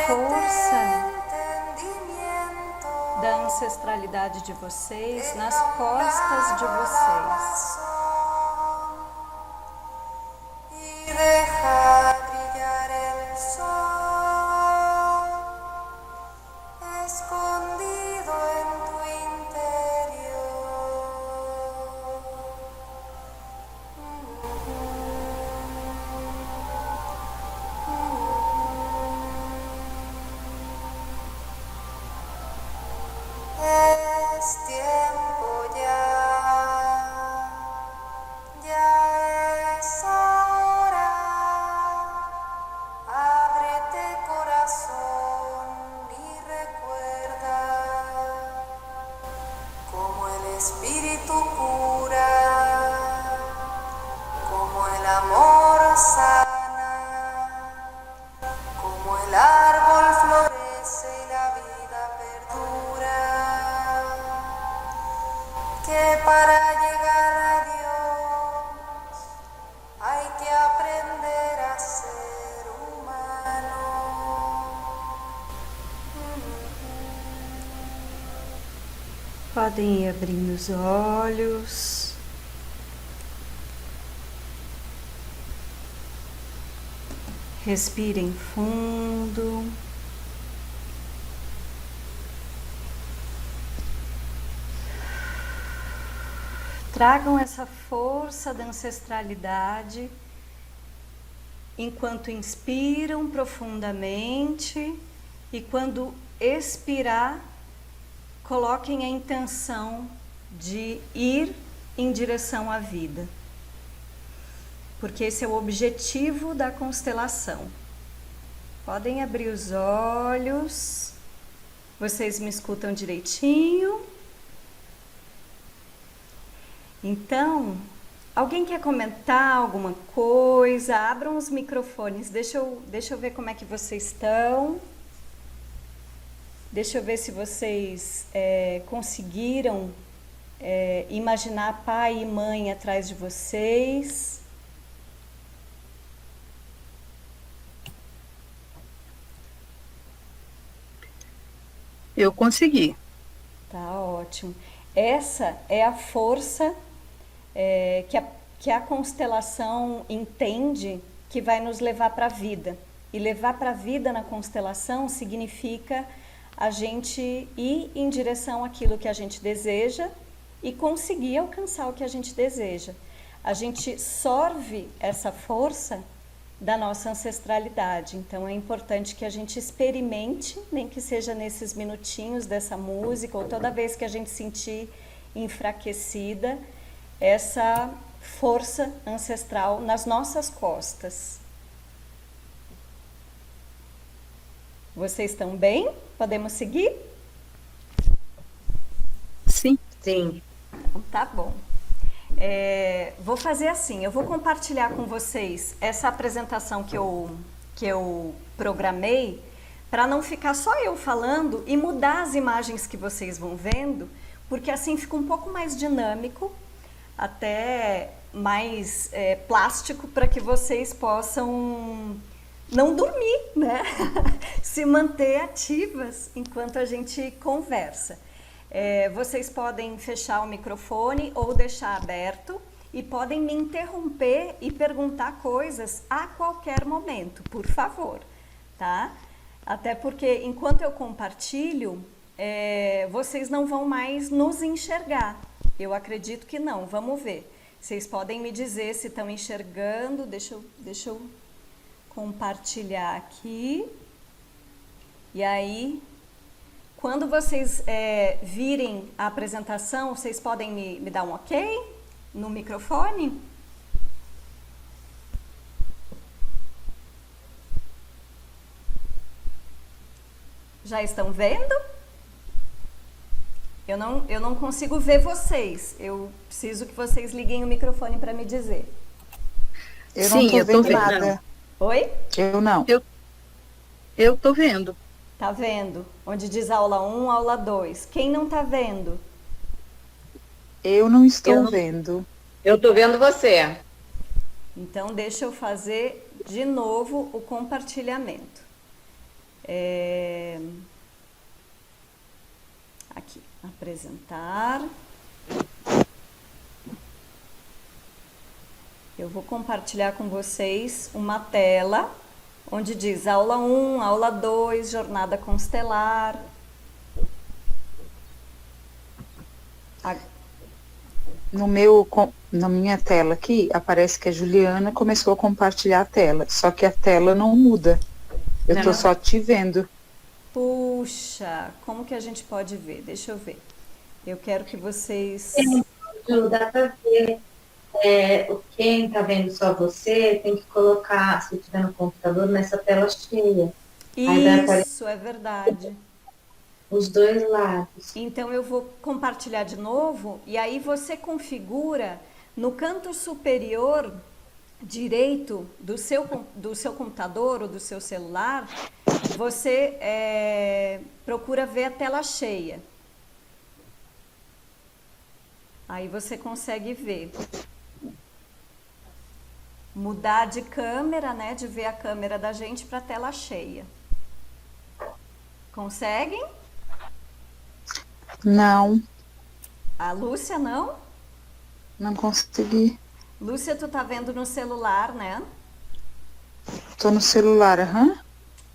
força da ancestralidade de vocês nas costas de vocês. Podem ir abrindo os olhos. Respirem fundo. Tragam essa força da ancestralidade enquanto inspiram profundamente e quando expirar, coloquem a intenção de ir em direção à vida, porque esse é o objetivo da constelação. Podem abrir os olhos. Vocês me escutam direitinho? Então, alguém quer comentar alguma coisa? Abram os microfones. Deixa eu ver como é que vocês estão. Deixa eu ver se vocês conseguiram imaginar pai e mãe atrás de vocês. Eu consegui. Tá ótimo. Essa é a força que a constelação entende que vai nos levar para a vida. E levar para a vida na constelação significa a gente ir em direção àquilo que a gente deseja e conseguir alcançar o que a gente deseja. A gente sorve essa força da nossa ancestralidade. Então é importante que a gente experimente, nem que seja nesses minutinhos dessa música, ou toda vez que a gente sentir enfraquecida, essa força ancestral nas nossas costas. Vocês estão bem? Podemos seguir? Sim. Sim. Então, tá bom. Vou fazer assim, eu vou compartilhar com vocês essa apresentação que eu programei, para não ficar só eu falando e mudar as imagens que vocês vão vendo, porque assim fica um pouco mais dinâmico, até mais plástico, para que vocês possam não dormir, né? Se manter ativas enquanto a gente conversa. Vocês podem fechar o microfone ou deixar aberto e podem me interromper e perguntar coisas a qualquer momento, por favor, tá? Até porque enquanto eu compartilho, vocês não vão mais nos enxergar. Eu acredito que não, vamos ver. Vocês podem me dizer se estão enxergando, deixa eu compartilhar aqui. E aí, quando vocês virem a apresentação, vocês podem me dar um ok no microfone? Já estão vendo? Eu não consigo ver vocês. Eu preciso que vocês liguem o microfone para me dizer. Sim, eu tô vendo nada. Oi? Eu não. Eu tô vendo. Tá vendo? Onde diz aula 1, aula 2. Quem não tá vendo? Eu não estou vendo. Eu tô vendo você. Então, deixa eu fazer de novo o compartilhamento. É, aqui, apresentar. Eu vou compartilhar com vocês uma tela onde diz aula 1, aula 2, jornada constelar. Na minha tela aqui, aparece que a Juliana começou a compartilhar a tela, só que a tela não muda. Eu tô só te vendo. Puxa, como que a gente pode ver? Deixa eu ver. Eu quero que vocês... Ju, dá para ver quem está vendo só você, tem que colocar, se estiver no computador, nessa tela cheia. Isso, é verdade. Os dois lados. Então eu vou compartilhar de novo e aí você configura no canto superior direito do seu computador ou do seu celular, você procura ver a tela cheia. Aí você consegue ver. Mudar de câmera, né? De ver a câmera da gente para a tela cheia. Conseguem? Não. A Lúcia não? Não consegui. Lúcia, tu tá vendo no celular, né? Tô no celular, aham.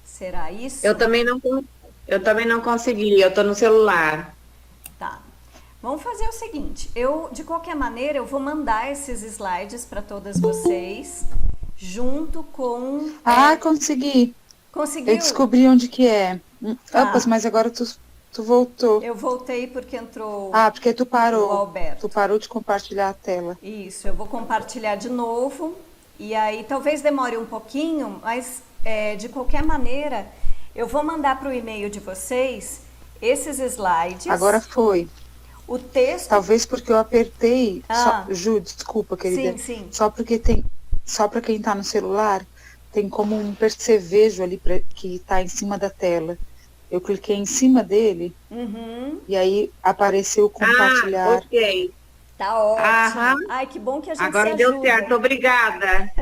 Será isso? Eu também não consegui, eu tô no celular. Tá. Vamos fazer o seguinte, de qualquer maneira, eu vou mandar esses slides para todas vocês, junto com... Consegui. Conseguiu? Eu descobri onde que é. Tá. Mas agora tu voltou. Eu voltei porque entrou Porque tu parou. o Alberto. Tu parou de compartilhar a tela. Isso, eu vou compartilhar de novo, e aí talvez demore um pouquinho, mas de qualquer maneira, eu vou mandar para o e-mail de vocês esses slides. Agora foi. O texto... Talvez porque eu apertei. Ju, desculpa, querida. Sim. Só para quem tá no celular, tem como um percevejo ali que tá em cima da tela. Eu cliquei em cima dele e aí apareceu compartilhar. Ok. Tá ótimo. Aham. Ai, que bom que a gente Agora se deu ajuda. certo, obrigada.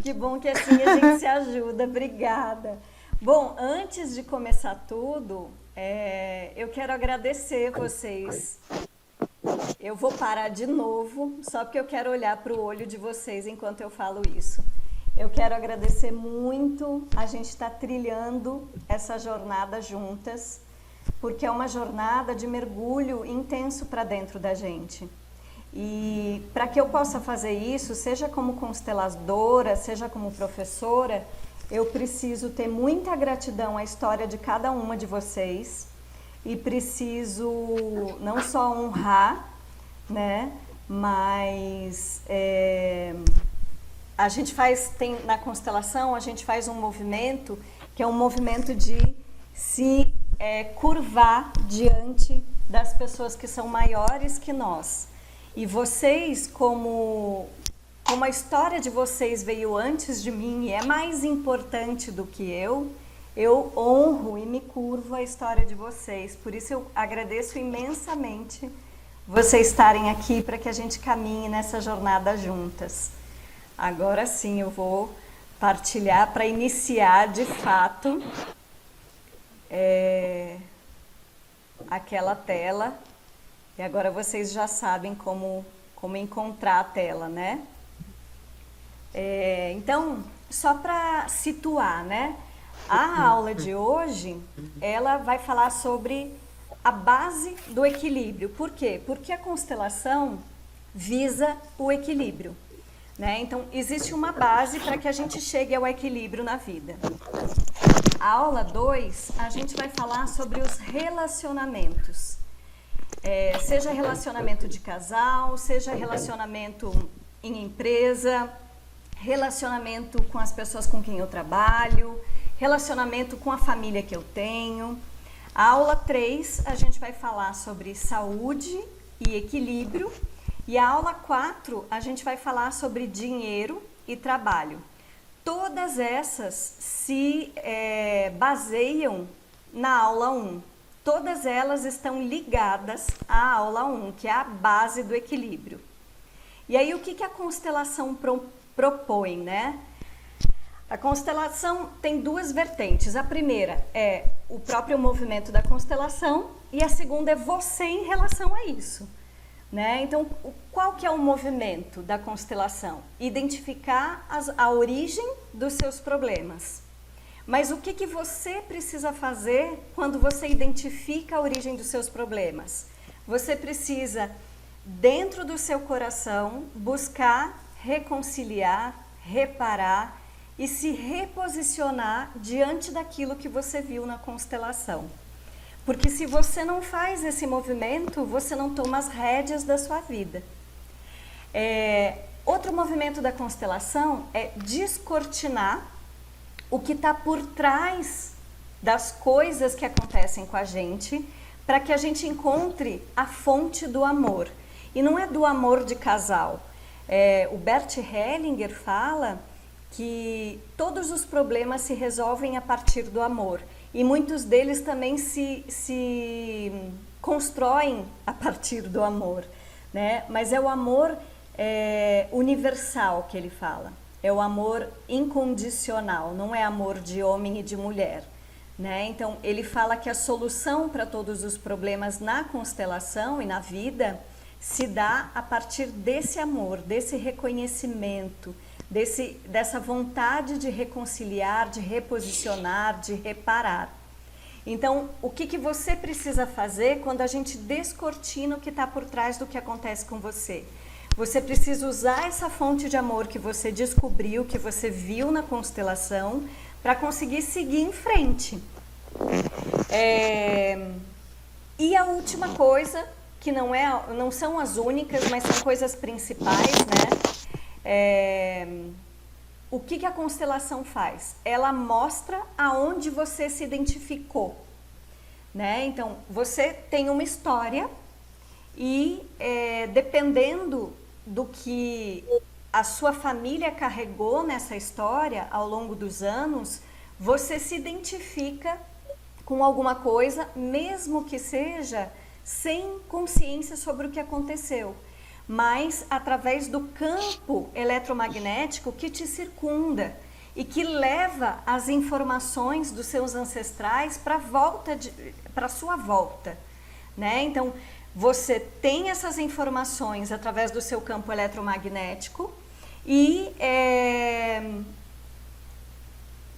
Que bom que assim a gente se ajuda. Obrigada. Bom, antes de começar tudo, eu quero agradecer vocês. Eu vou parar de novo, só porque eu quero olhar para o olho de vocês enquanto eu falo isso. Eu quero agradecer muito, a gente está trilhando essa jornada juntas, porque é uma jornada de mergulho intenso para dentro da gente. E para que eu possa fazer isso, seja como consteladora, seja como professora, eu preciso ter muita gratidão à história de cada uma de vocês e preciso não só honrar, né, mas a gente na constelação, a gente faz um movimento que é um movimento de se curvar diante das pessoas que são maiores que nós. E vocês, como a história de vocês veio antes de mim e é mais importante do que eu honro e me curvo a história de vocês. Por isso eu agradeço imensamente vocês estarem aqui para que a gente caminhe nessa jornada juntas. Agora sim, eu vou partilhar para iniciar de fato aquela tela. E agora vocês já sabem como encontrar a tela, né? Então, só para situar, né? A aula de hoje, ela vai falar sobre a base do equilíbrio. Por quê? Porque a constelação visa o equilíbrio, né? Então, existe uma base para que a gente chegue ao equilíbrio na vida. A aula 2, a gente vai falar sobre os relacionamentos. Seja relacionamento de casal, seja relacionamento em empresa, relacionamento com as pessoas com quem eu trabalho, relacionamento com a família que eu tenho. A aula 3, a gente vai falar sobre saúde e equilíbrio. E a aula 4, a gente vai falar sobre dinheiro e trabalho. Todas essas se baseiam na aula 1. Todas elas estão ligadas à aula 1, que é a base do equilíbrio. E aí, o que a constelação propõe, né? A constelação tem duas vertentes. A primeira é o próprio movimento da constelação e a segunda é você em relação a isso, né? Então, qual que é o movimento da constelação? Identificar a origem dos seus problemas. Mas o que você precisa fazer quando você identifica a origem dos seus problemas? Você precisa, dentro do seu coração, buscar reconciliar, reparar e se reposicionar diante daquilo que você viu na constelação. Porque se você não faz esse movimento, você não toma as rédeas da sua vida. Outro movimento da constelação é descortinar o que está por trás das coisas que acontecem com a gente, para que a gente encontre a fonte do amor. E não é do amor de casal. O Bert Hellinger fala que todos os problemas se resolvem a partir do amor. E muitos deles também se constroem a partir do amor, né? Mas é o amor universal que ele fala. É o amor incondicional, não é amor de homem e de mulher, né? Então, ele fala que a solução para todos os problemas na constelação e na vida se dá a partir desse amor, desse reconhecimento, dessa vontade de reconciliar, de reposicionar, de reparar. Então, o que você precisa fazer quando a gente descortina o que está por trás do que acontece com você? Você precisa usar essa fonte de amor que você descobriu, que você viu na constelação, para conseguir seguir em frente. E a última coisa, que não são as únicas, mas são coisas principais, né? O que a constelação faz? Ela mostra aonde você se identificou, né? Então, você tem uma história e dependendo do que a sua família carregou nessa história ao longo dos anos, você se identifica com alguma coisa, mesmo que seja sem consciência sobre o que aconteceu, mas através do campo eletromagnético que te circunda e que leva as informações dos seus ancestrais para a sua volta, né? Então, você tem essas informações através do seu campo eletromagnético e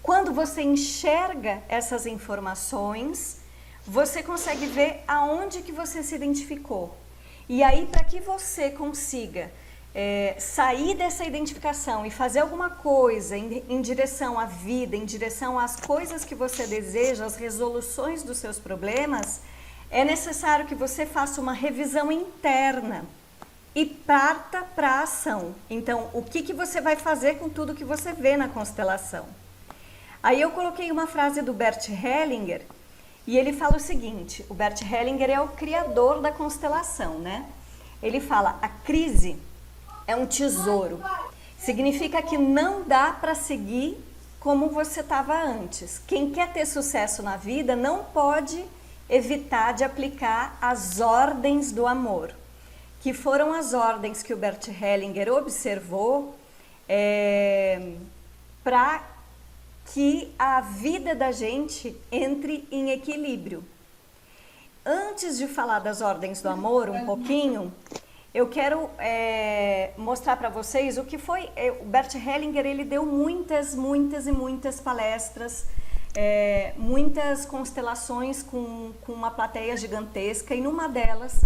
quando você enxerga essas informações, você consegue ver aonde que você se identificou. E aí, para que você consiga sair dessa identificação e fazer alguma coisa em direção à vida, em direção às coisas que você deseja, às resoluções dos seus problemas, é necessário que você faça uma revisão interna e parta para a ação. Então, o que você vai fazer com tudo que você vê na constelação? Aí eu coloquei uma frase do Bert Hellinger, e ele fala o seguinte, o Bert Hellinger é o criador da constelação, né? Ele fala, a crise é um tesouro. Significa que não dá para seguir como você estava antes. Quem quer ter sucesso na vida não pode evitar de aplicar as ordens do amor, que foram as ordens que o Bert Hellinger observou para que a vida da gente entre em equilíbrio. Antes de falar das ordens do amor um pouquinho, eu quero mostrar para vocês o que foi... O Bert Hellinger, ele deu muitas e muitas palestras, muitas constelações com uma plateia gigantesca, e numa delas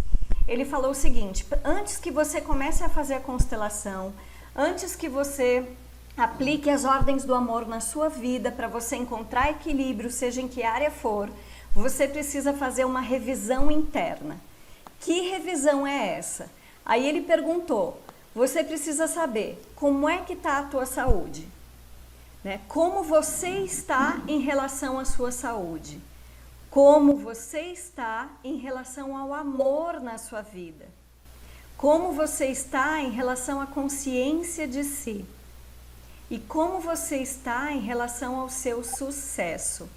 ele falou o seguinte, antes que você comece a fazer a constelação, antes que você aplique as ordens do amor na sua vida para você encontrar equilíbrio, seja em que área for, você precisa fazer uma revisão interna. Que revisão é essa? Aí ele perguntou, você precisa saber como é que está a tua saúde, né? Como você está em relação à sua saúde, como você está em relação ao amor na sua vida, como você está em relação à consciência de si e como você está em relação ao seu sucesso.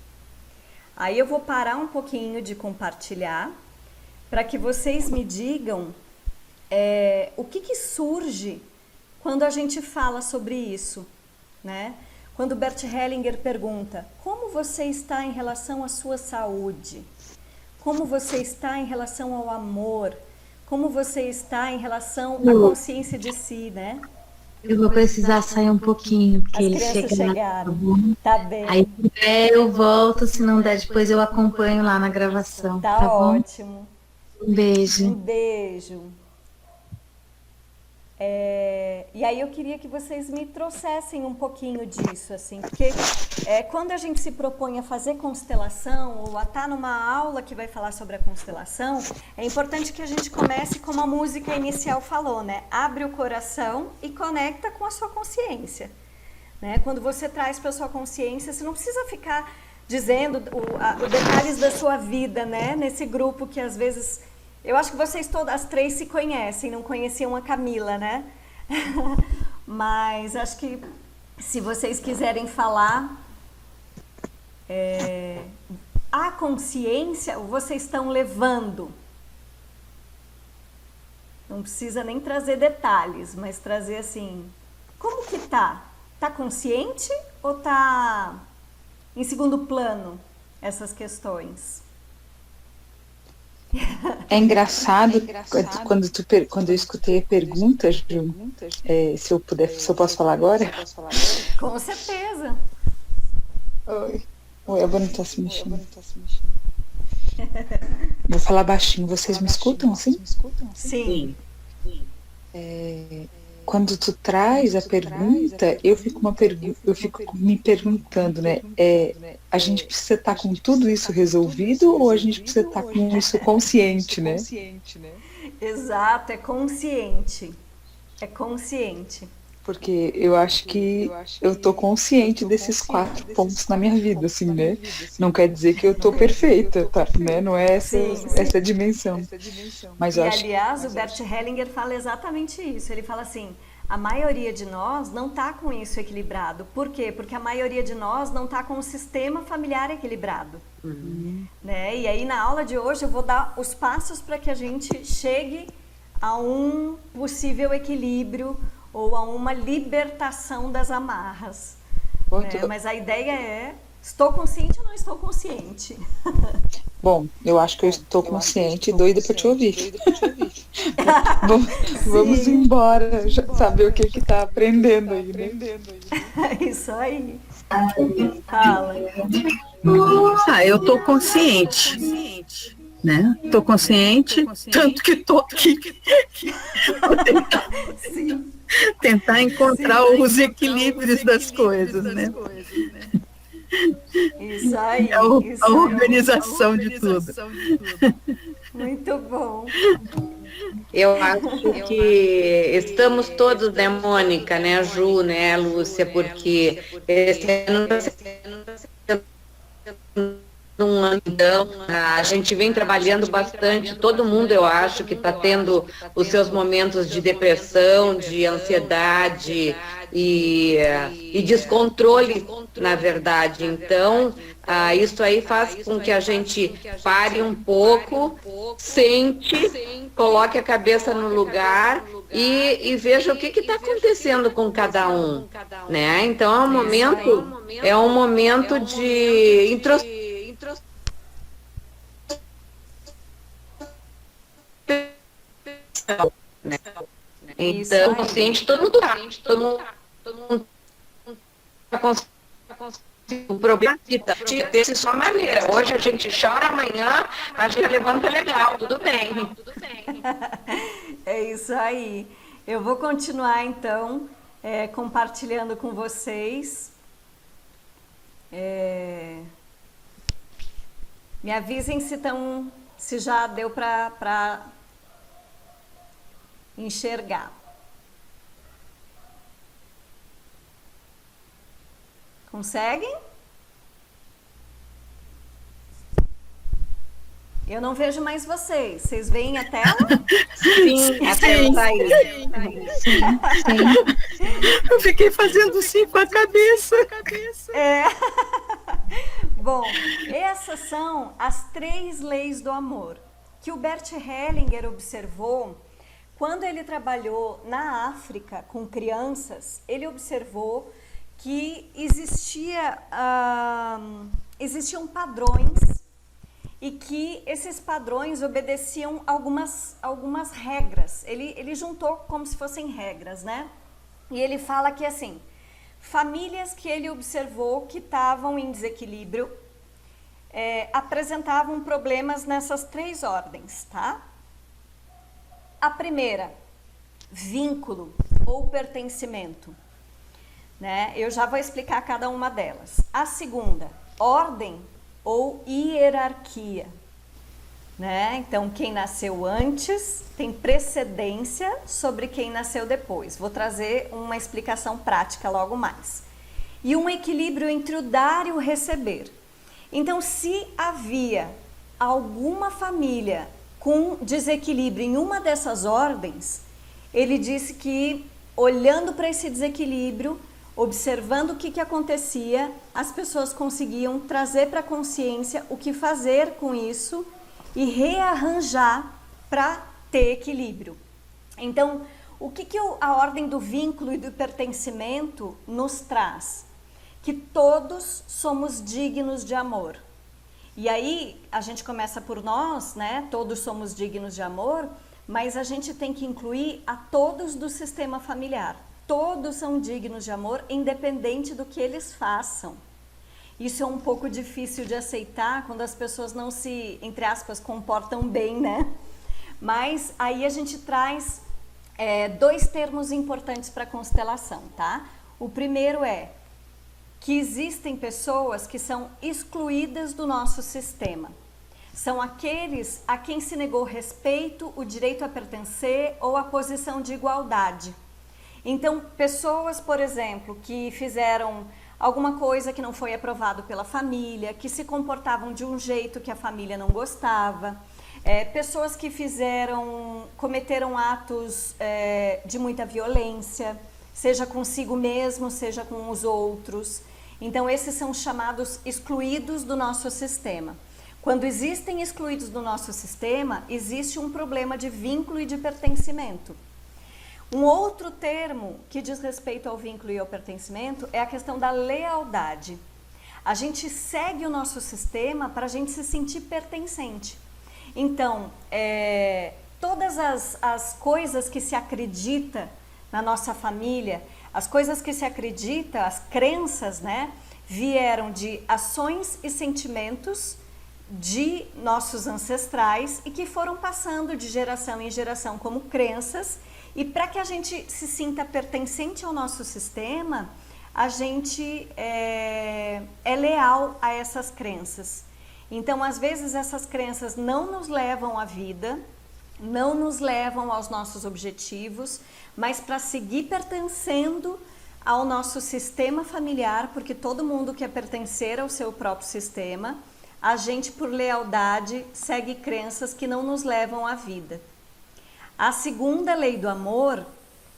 Aí eu vou parar um pouquinho de compartilhar para que vocês me digam o que surge quando a gente fala sobre isso, né? Quando Bert Hellinger pergunta: como você está em relação à sua saúde? Como você está em relação ao amor? Como você está em relação à consciência de si, né? Eu vou precisar sair um pouquinho, porque As ele crianças chega lá. chegaram. Tá bem. Aí se der, eu volto, se não der, depois eu acompanho lá na gravação. Tá Tá bom? ótimo. Um beijo. Um beijo. E aí eu queria que vocês me trouxessem um pouquinho disso, assim, porque quando a gente se propõe a fazer constelação ou a estar numa aula que vai falar sobre a constelação, é importante que a gente comece como a música inicial falou, né? Abre o coração e conecta com a sua consciência, né? Quando você traz para a sua consciência, você não precisa ficar dizendo os detalhes da sua vida, né? Nesse grupo que às vezes... Eu acho que vocês todas as três se conhecem, não conheciam a Camila, né? Mas acho que se vocês quiserem falar, a consciência vocês estão levando. Não precisa nem trazer detalhes, mas trazer assim, como que tá? Tá consciente ou tá em segundo plano essas questões? É engraçado quando eu escutei a pergunta, Ju, se eu posso falar agora? Com certeza. Oi, a Bo não tá se mexendo. Vou falar baixinho, vocês me escutam assim? Sim. Quando tu traz a pergunta, eu fico me perguntando, né? A gente precisa estar com tudo isso resolvido ou a gente precisa estar com isso consciente, né? Exato, é consciente. É consciente. Porque eu acho que eu tô consciente desses 4 pontos na minha vida, assim, né? Não quer dizer que eu tô perfeita, tá? Né? Não é essa dimensão. Mas eu acho... aliás, o Bert Hellinger fala exatamente isso. Ele fala assim, a maioria de nós não tá com isso equilibrado. Por quê? Porque a maioria de nós não tá com o sistema familiar equilibrado. Né? E aí, na aula de hoje, eu vou dar os passos para que a gente chegue a um possível equilíbrio ou a uma libertação das amarras. Né? Mas a ideia é, estou consciente ou não estou consciente? Bom, eu acho que eu estou consciente e doida para te ouvir. Vamos embora, saber o que está aprendendo aí, né? Isso aí. Fala. Eu estou consciente, né? Estou consciente, tanto que estou aqui. Tentar encontrar os equilíbrios das coisas, né? Isso aí. A organização de tudo. Muito bom. Eu acho que estamos todos, né, Mônica, né, Ju, né, Lúcia, porque esse ano está sendo um ano, então, a gente vem trabalhando bastante, todo mundo, eu acho, que está tendo os seus momentos de depressão, de ansiedade e descontrole, na verdade. Então, isso aí faz com que a gente pare um pouco, sente, coloque a cabeça no lugar e veja o que está acontecendo com cada um, né? Então, é um momento de introspecção. Né? Então, consciente, todo mundo tá consciente. O problema é desse sua maneira. Hoje a gente chora, amanhã a gente levanta legal, tudo bem. É isso aí. Eu vou continuar então compartilhando com vocês. Me avisem se já deu para enxergar. Conseguem? Eu não vejo mais vocês. Vocês veem a tela? Sim, a tela está aí. Sim. Eu fiquei fazendo sim com a cabeça. Bom, essas são as 3 leis do amor que o Bert Hellinger observou quando ele trabalhou na África com crianças. Ele observou que existiam padrões e que esses padrões obedeciam algumas regras. Ele juntou como se fossem regras, né? E ele fala que, assim, famílias que ele observou que estavam em desequilíbrio apresentavam problemas nessas 3 ordens, tá? A primeira, vínculo ou pertencimento, né? Eu já vou explicar cada uma delas. A segunda, ordem ou hierarquia, né? Então, quem nasceu antes tem precedência sobre quem nasceu depois. Vou trazer uma explicação prática logo mais. E um equilíbrio entre o dar e o receber. Então, se havia alguma família com desequilíbrio em uma dessas ordens, ele disse que, olhando para esse desequilíbrio, observando o que acontecia, as pessoas conseguiam trazer para a consciência o que fazer com isso e rearranjar para ter equilíbrio. Então, o que a ordem do vínculo e do pertencimento nos traz? Que todos somos dignos de amor. E aí, a gente começa por nós, né? Todos somos dignos de amor, mas a gente tem que incluir a todos do sistema familiar. Todos são dignos de amor, independente do que eles façam. Isso é um pouco difícil de aceitar quando as pessoas não se, entre aspas, comportam bem, né? Mas aí a gente traz 2 termos importantes para a constelação, tá? O primeiro é que existem pessoas que são excluídas do nosso sistema. São aqueles a quem se negou respeito, o direito a pertencer ou a posição de igualdade. Então, pessoas, por exemplo, que fizeram alguma coisa que não foi aprovado pela família, que se comportavam de um jeito que a família não gostava, pessoas que cometeram atos de muita violência, seja consigo mesmo, seja com os outros. Então, esses são chamados excluídos do nosso sistema. Quando existem excluídos do nosso sistema, existe um problema de vínculo e de pertencimento. Um outro termo que diz respeito ao vínculo e ao pertencimento é a questão da lealdade. A gente segue o nosso sistema para a gente se sentir pertencente. Então, todas as coisas que se acredita na nossa família, as coisas que se acredita, as crenças, né, vieram de ações e sentimentos de nossos ancestrais e que foram passando de geração em geração como crenças. E para que a gente se sinta pertencente ao nosso sistema, a gente é leal a essas crenças. Então, às vezes, essas crenças não nos levam à vida, não nos levam aos nossos objetivos, mas para seguir pertencendo ao nosso sistema familiar, porque todo mundo quer pertencer ao seu próprio sistema, a gente, por lealdade, segue crenças que não nos levam à vida. A segunda lei do amor,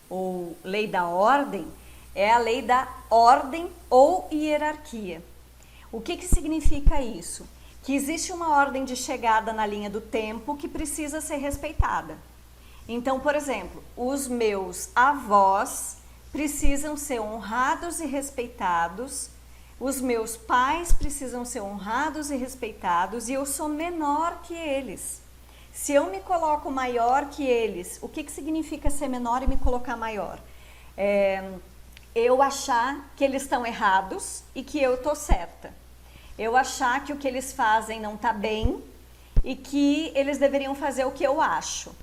ou lei da ordem, é a lei da ordem ou hierarquia. O que significa isso? Que existe uma ordem de chegada na linha do tempo que precisa ser respeitada. Então, por exemplo, os meus avós precisam ser honrados e respeitados, os meus pais precisam ser honrados e respeitados, e eu sou menor que eles. Se eu me coloco maior que eles, o que significa ser menor e me colocar maior? Eu achar que eles estão errados e que eu estou certa. Eu achar que o que eles fazem não está bem e que eles deveriam fazer o que eu acho.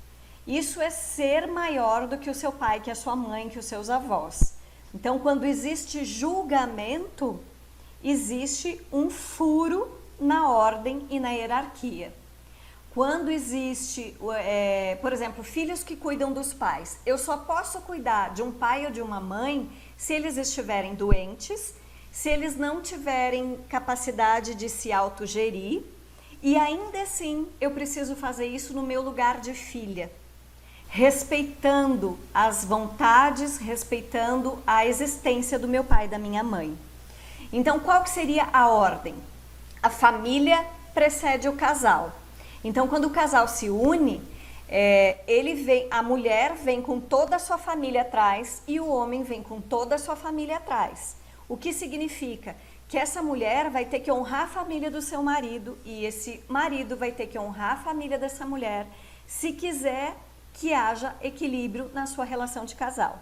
Isso é ser maior do que o seu pai, que a sua mãe, que os seus avós. Então, quando existe julgamento, existe um furo na ordem e na hierarquia. Quando existe, por exemplo, filhos que cuidam dos pais, eu só posso cuidar de um pai ou de uma mãe se eles estiverem doentes, se eles não tiverem capacidade de se autogerir, e ainda assim eu preciso fazer isso no meu lugar de filha, respeitando as vontades, respeitando a existência do meu pai e da minha mãe. Então, qual que seria a ordem? A família precede o casal. Então, quando o casal se une, a mulher vem com toda a sua família atrás e o homem vem com toda a sua família atrás. O que significa que essa mulher vai ter que honrar a família do seu marido e esse marido vai ter que honrar a família dessa mulher se quiser que haja equilíbrio na sua relação de casal.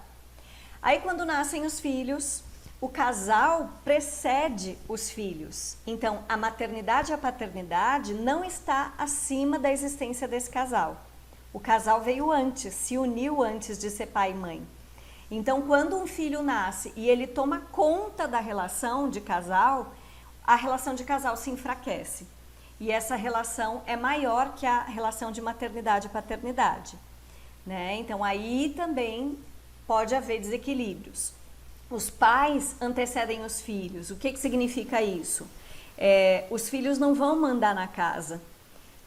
Aí quando nascem os filhos, o casal precede os filhos. Então a maternidade e a paternidade não está acima da existência desse casal. O casal veio antes, se uniu antes de ser pai e mãe. Então, quando um filho nasce e ele toma conta da relação de casal, a relação de casal se enfraquece. E essa relação é maior que a relação de maternidade e paternidade, né? Então, aí também pode haver desequilíbrios. Os pais antecedem os filhos. O que significa isso? Os filhos não vão mandar na casa,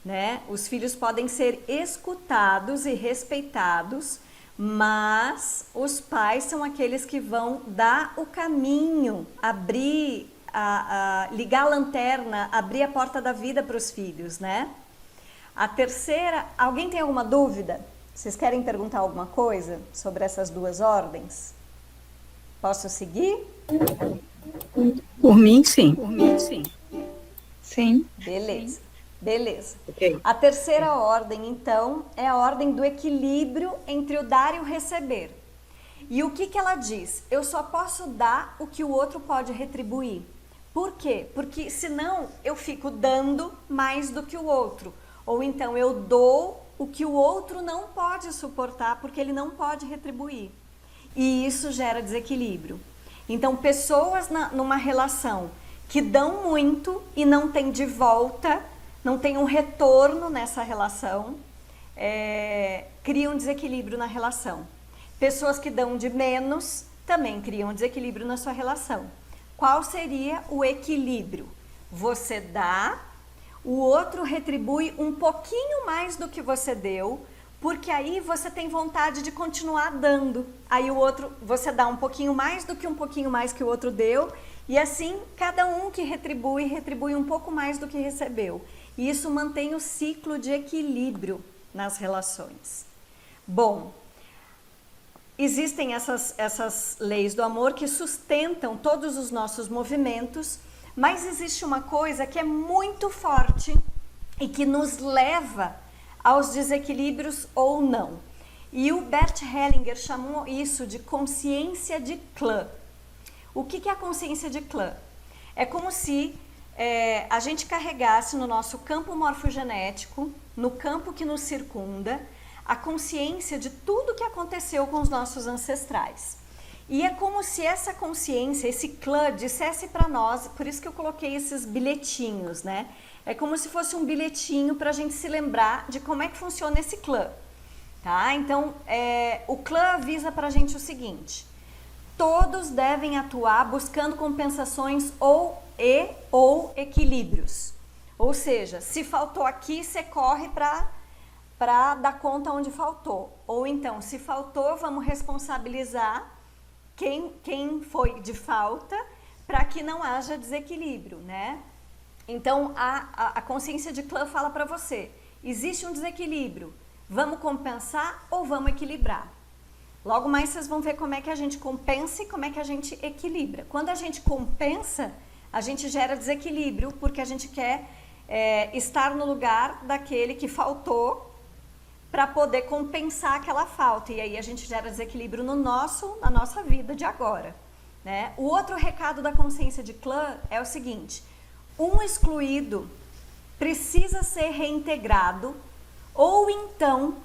né? Os filhos podem ser escutados e respeitados, mas os pais são aqueles que vão dar o caminho, abrir, ligar a lanterna, abrir a porta da vida para os filhos, né? A terceira, alguém tem alguma dúvida? Vocês querem perguntar alguma coisa sobre essas duas ordens? Posso seguir? Por mim, sim. Por mim, sim. Sim. Beleza. Beleza. Ok. A terceira ordem, então, é a ordem do equilíbrio entre o dar e o receber. E o que ela diz? Eu só posso dar o que o outro pode retribuir. Por quê? Porque senão eu fico dando mais do que o outro. Ou então eu dou o que o outro não pode suportar porque ele não pode retribuir. E isso gera desequilíbrio. Então, pessoas numa relação que dão muito e não tem de volta, não tem um retorno nessa relação, criam desequilíbrio na relação. Pessoas que dão de menos também criam desequilíbrio na sua relação. Qual seria o equilíbrio? Você dá, o outro retribui um pouquinho mais do que você deu, porque aí você tem vontade de continuar dando. Aí o outro, você dá um pouquinho mais do que um pouquinho mais que o outro deu, e assim cada um que retribui um pouco mais do que recebeu. E isso mantém o ciclo de equilíbrio nas relações. Bom, existem essas leis do amor que sustentam todos os nossos movimentos, mas existe uma coisa que é muito forte e que nos leva aos desequilíbrios ou não. E o Bert Hellinger chamou isso de consciência de clã. O que é a consciência de clã? É como se a gente carregasse no nosso campo morfogenético, no campo que nos circunda, a consciência de tudo que aconteceu com os nossos ancestrais. E é como se essa consciência, esse clã, dissesse para nós, por isso que eu coloquei esses bilhetinhos, né? É como se fosse um bilhetinho para a gente se lembrar de como é que funciona esse clã, tá? Então, o clã avisa para a gente o seguinte: todos devem atuar buscando compensações ou equilíbrios. Ou seja, se faltou aqui, você corre para dar conta onde faltou. Ou então, se faltou, vamos responsabilizar quem foi de falta para que não haja desequilíbrio, né? Então, a consciência de clã fala para você, existe um desequilíbrio, vamos compensar ou vamos equilibrar? Logo mais vocês vão ver como é que a gente compensa e como é que a gente equilibra. Quando a gente compensa, a gente gera desequilíbrio, porque a gente quer estar no lugar daquele que faltou para poder compensar aquela falta. E aí a gente gera desequilíbrio na nossa vida de agora, né? O outro recado da consciência de clã é o seguinte: um excluído precisa ser reintegrado, ou então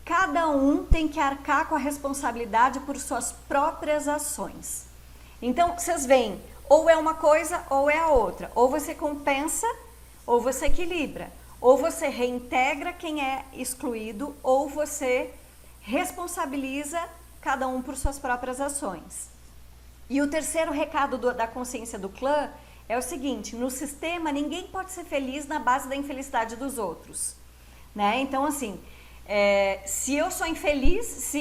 cada um tem que arcar com a responsabilidade por suas próprias ações. Então, vocês veem, ou é uma coisa ou é a outra. Ou você compensa, ou você equilibra. Ou você reintegra quem é excluído, ou você responsabiliza cada um por suas próprias ações. E o terceiro recado da consciência do clã é o seguinte: no sistema ninguém pode ser feliz na base da infelicidade dos outros, né? Então, assim, se eu sou infeliz,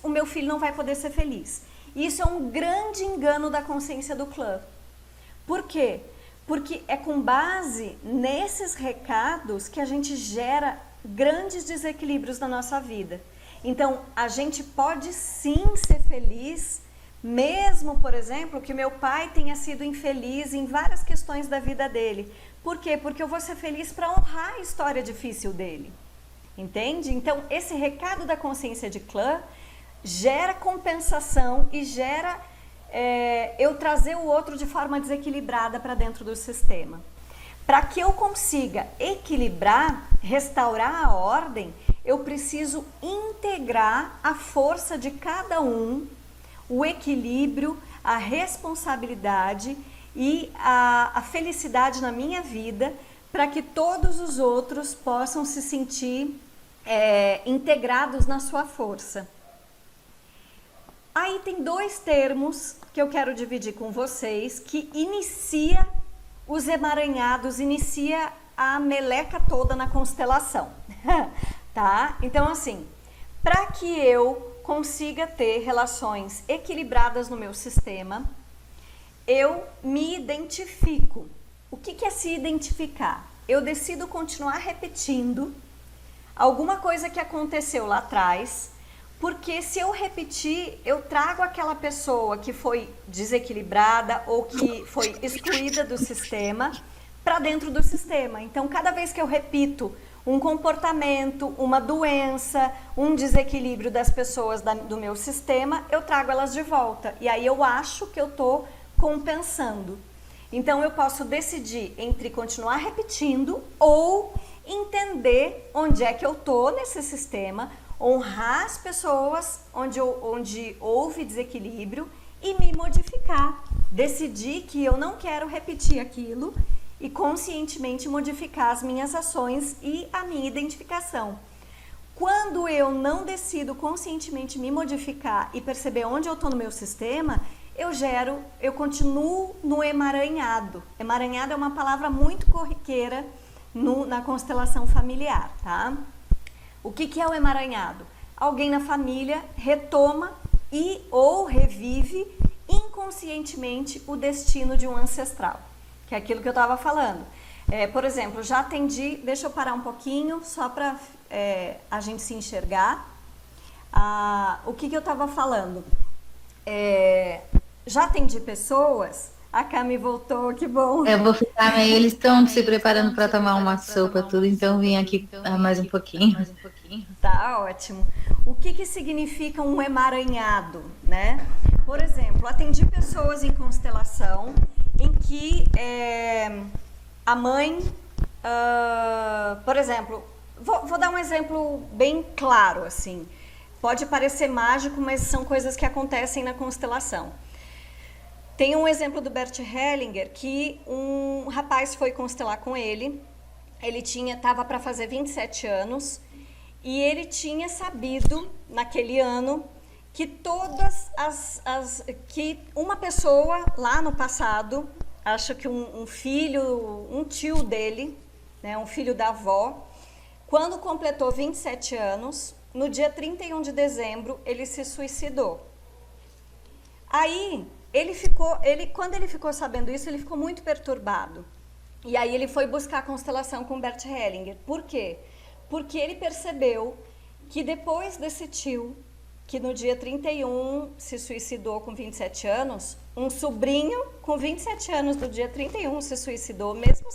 o meu filho não vai poder ser feliz. Isso é um grande engano da consciência do clã. Por quê? Porque é com base nesses recados que a gente gera grandes desequilíbrios na nossa vida. Então, a gente pode sim ser feliz Mesmo, por exemplo, que meu pai tenha sido infeliz em várias questões da vida dele. Por quê? Porque eu vou ser feliz para honrar a história difícil dele. Entende? Então, esse recado da consciência de clã gera compensação e gera eu trazer o outro de forma desequilibrada para dentro do sistema. Para que eu consiga equilibrar, restaurar a ordem, eu preciso integrar a força de cada um, o equilíbrio, a responsabilidade e a felicidade na minha vida, para que todos os outros possam se sentir integrados na sua força. Aí tem 2 termos que eu quero dividir com vocês, que inicia os emaranhados, inicia a meleca toda na constelação, tá? Então, assim, para que eu consiga ter relações equilibradas no meu sistema, eu me identifico. O que é se identificar? Eu decido continuar repetindo alguma coisa que aconteceu lá atrás, porque se eu repetir, eu trago aquela pessoa que foi desequilibrada ou que foi excluída do sistema para dentro do sistema. Então, cada vez que eu repito um comportamento, uma doença, um desequilíbrio das pessoas do meu sistema, eu trago elas de volta. E aí eu acho que eu estou compensando. Então, eu posso decidir entre continuar repetindo ou entender onde é que eu estou nesse sistema, honrar as pessoas onde houve desequilíbrio e me modificar. Decidir que eu não quero repetir aquilo e conscientemente modificar as minhas ações e a minha identificação. Quando eu não decido conscientemente me modificar e perceber onde eu estou no meu sistema, eu continuo no emaranhado. Emaranhado é uma palavra muito corriqueira na constelação familiar, tá? O que é o emaranhado? Alguém na família retoma ou revive inconscientemente o destino de um ancestral, que é aquilo que eu estava falando. Por exemplo, já atendi, deixa eu parar um pouquinho, só para a gente se enxergar. O que eu estava falando? Já atendi pessoas. A Cami voltou, que bom. Eu vou ficar meio, eles estão se preparando para tomar uma sopa, tudo, então vim aqui mais um pouquinho. Tá ótimo. O que significa um emaranhado, né? Por exemplo, atendi pessoas em constelação em que a mãe, por exemplo, vou dar um exemplo bem claro, assim. Pode parecer mágico, mas são coisas que acontecem na constelação. Tem um exemplo do Bert Hellinger, que um rapaz foi constelar com ele, estava para fazer 27 anos, e ele tinha sabido, naquele ano, que que uma pessoa lá no passado, acho que um tio dele, né, um filho da avó, quando completou 27 anos, no dia 31 de dezembro, ele se suicidou. Aí, quando ele ficou sabendo isso, ele ficou muito perturbado. E aí ele foi buscar a constelação com Bert Hellinger. Por quê? Porque ele percebeu que depois desse tio, que no dia 31 se suicidou com 27 anos, um sobrinho com 27 anos do dia 31 se suicidou, mesmo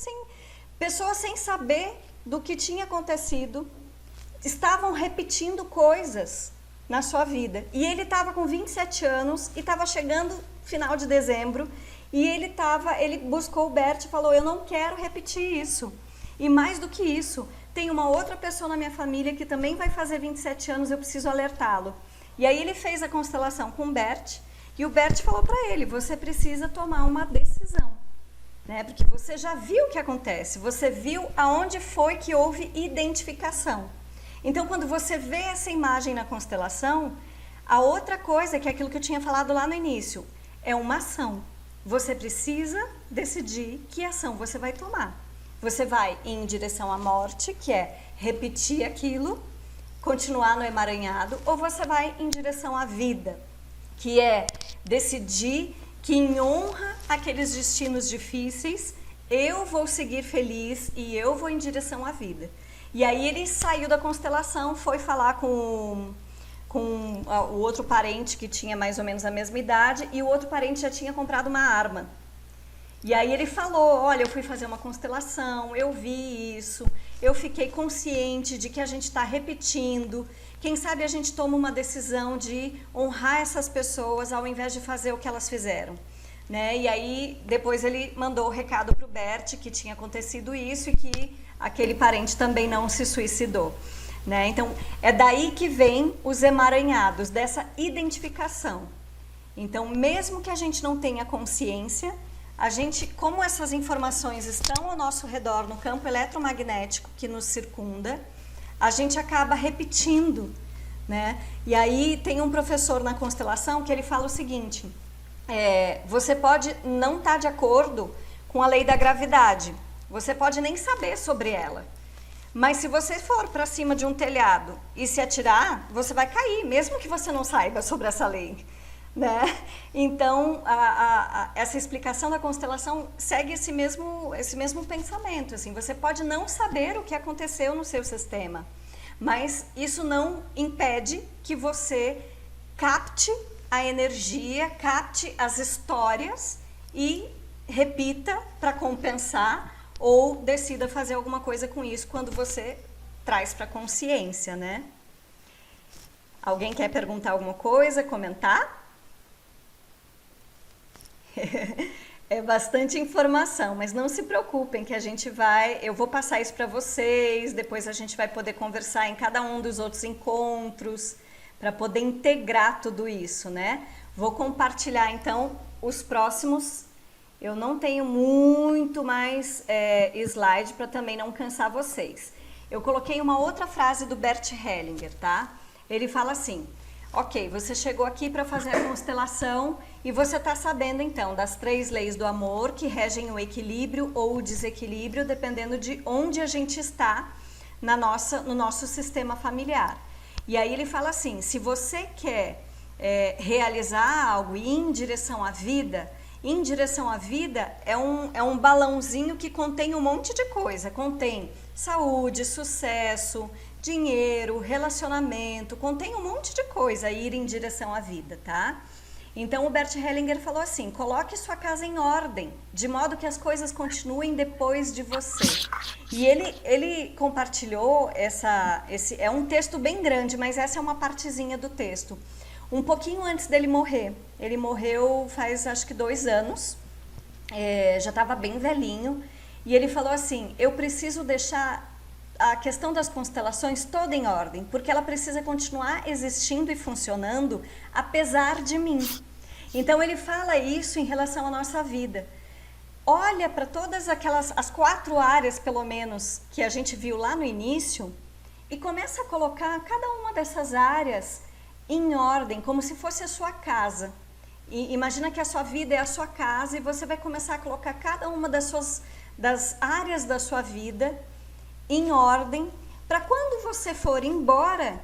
pessoas sem saber do que tinha acontecido, estavam repetindo coisas na sua vida. E ele estava com 27 anos e estava chegando final de dezembro e ele buscou o Bert e falou: eu não quero repetir isso. E mais do que isso, tem uma outra pessoa na minha família que também vai fazer 27 anos, eu preciso alertá-lo. E aí ele fez a constelação com o Bert e o Bert falou para ele: você precisa tomar uma decisão, né? Porque você já viu o que acontece, você viu aonde foi que houve identificação. Então, quando você vê essa imagem na constelação, a outra coisa, que é aquilo que eu tinha falado lá no início, é uma ação. Você precisa decidir que ação você vai tomar. Você vai em direção à morte, que é repetir aquilo, continuar no emaranhado, ou você vai em direção à vida, que é decidir que em honra àqueles destinos difíceis, eu vou seguir feliz e eu vou em direção à vida. E aí ele saiu da constelação, foi falar com com o outro parente que tinha mais ou menos a mesma idade, e o outro parente já tinha comprado uma arma. E aí ele falou, olha, eu fui fazer uma constelação, eu vi isso, eu fiquei consciente de que a gente está repetindo, quem sabe a gente toma uma decisão de honrar essas pessoas ao invés de fazer o que elas fizeram. Né? E aí depois ele mandou o recado para o Bert que tinha acontecido isso e que aquele parente também não se suicidou. Né? Então é daí que vem os emaranhados, dessa identificação. Então mesmo que a gente não tenha consciência, a gente, como essas informações estão ao nosso redor no campo eletromagnético que nos circunda, a gente acaba repetindo, né? E aí tem um professor na constelação que ele fala o seguinte, você pode não estar de acordo com a lei da gravidade, você pode nem saber sobre ela, mas se você for para cima de um telhado e se atirar, você vai cair, mesmo que você não saiba sobre essa lei. Né? Então, essa explicação da constelação segue esse mesmo pensamento. Assim, você pode não saber o que aconteceu no seu sistema, mas isso não impede que você capte a energia, capte as histórias e repita para compensar ou decida fazer alguma coisa com isso quando você traz para a consciência, né? Alguém quer perguntar alguma coisa, comentar? É bastante informação, mas não se preocupem que eu vou passar isso para vocês, depois a gente vai poder conversar em cada um dos outros encontros, para poder integrar tudo isso, né? Vou compartilhar então os próximos, eu não tenho muito mais slide para também não cansar vocês. Eu coloquei uma outra frase do Bert Hellinger, tá? Ele fala assim, ok, você chegou aqui para fazer a constelação e você está sabendo então das 3 leis do amor que regem o equilíbrio ou o desequilíbrio, dependendo de onde a gente está no nosso sistema familiar. E aí ele fala assim, se você quer realizar algo e ir em direção à vida é um balãozinho que contém um monte de coisa, contém saúde, sucesso, dinheiro, relacionamento, contém um monte de coisa, ir em direção à vida, tá? Então o Bert Hellinger falou assim, coloque sua casa em ordem, de modo que as coisas continuem depois de você. E ele compartilhou é um texto bem grande, mas essa é uma partezinha do texto. Um pouquinho antes dele morrer, ele morreu faz acho que 2 anos, já estava bem velhinho, e ele falou assim, eu preciso deixar a questão das constelações toda em ordem, porque ela precisa continuar existindo e funcionando apesar de mim. Então ele fala isso em relação à nossa vida. Olha para todas as 4 áreas, pelo menos, que a gente viu lá no início, e começa a colocar cada uma dessas áreas em ordem, como se fosse a sua casa. E imagina que a sua vida é a sua casa e você vai começar a colocar cada uma das áreas da sua vida em ordem, para quando você for embora,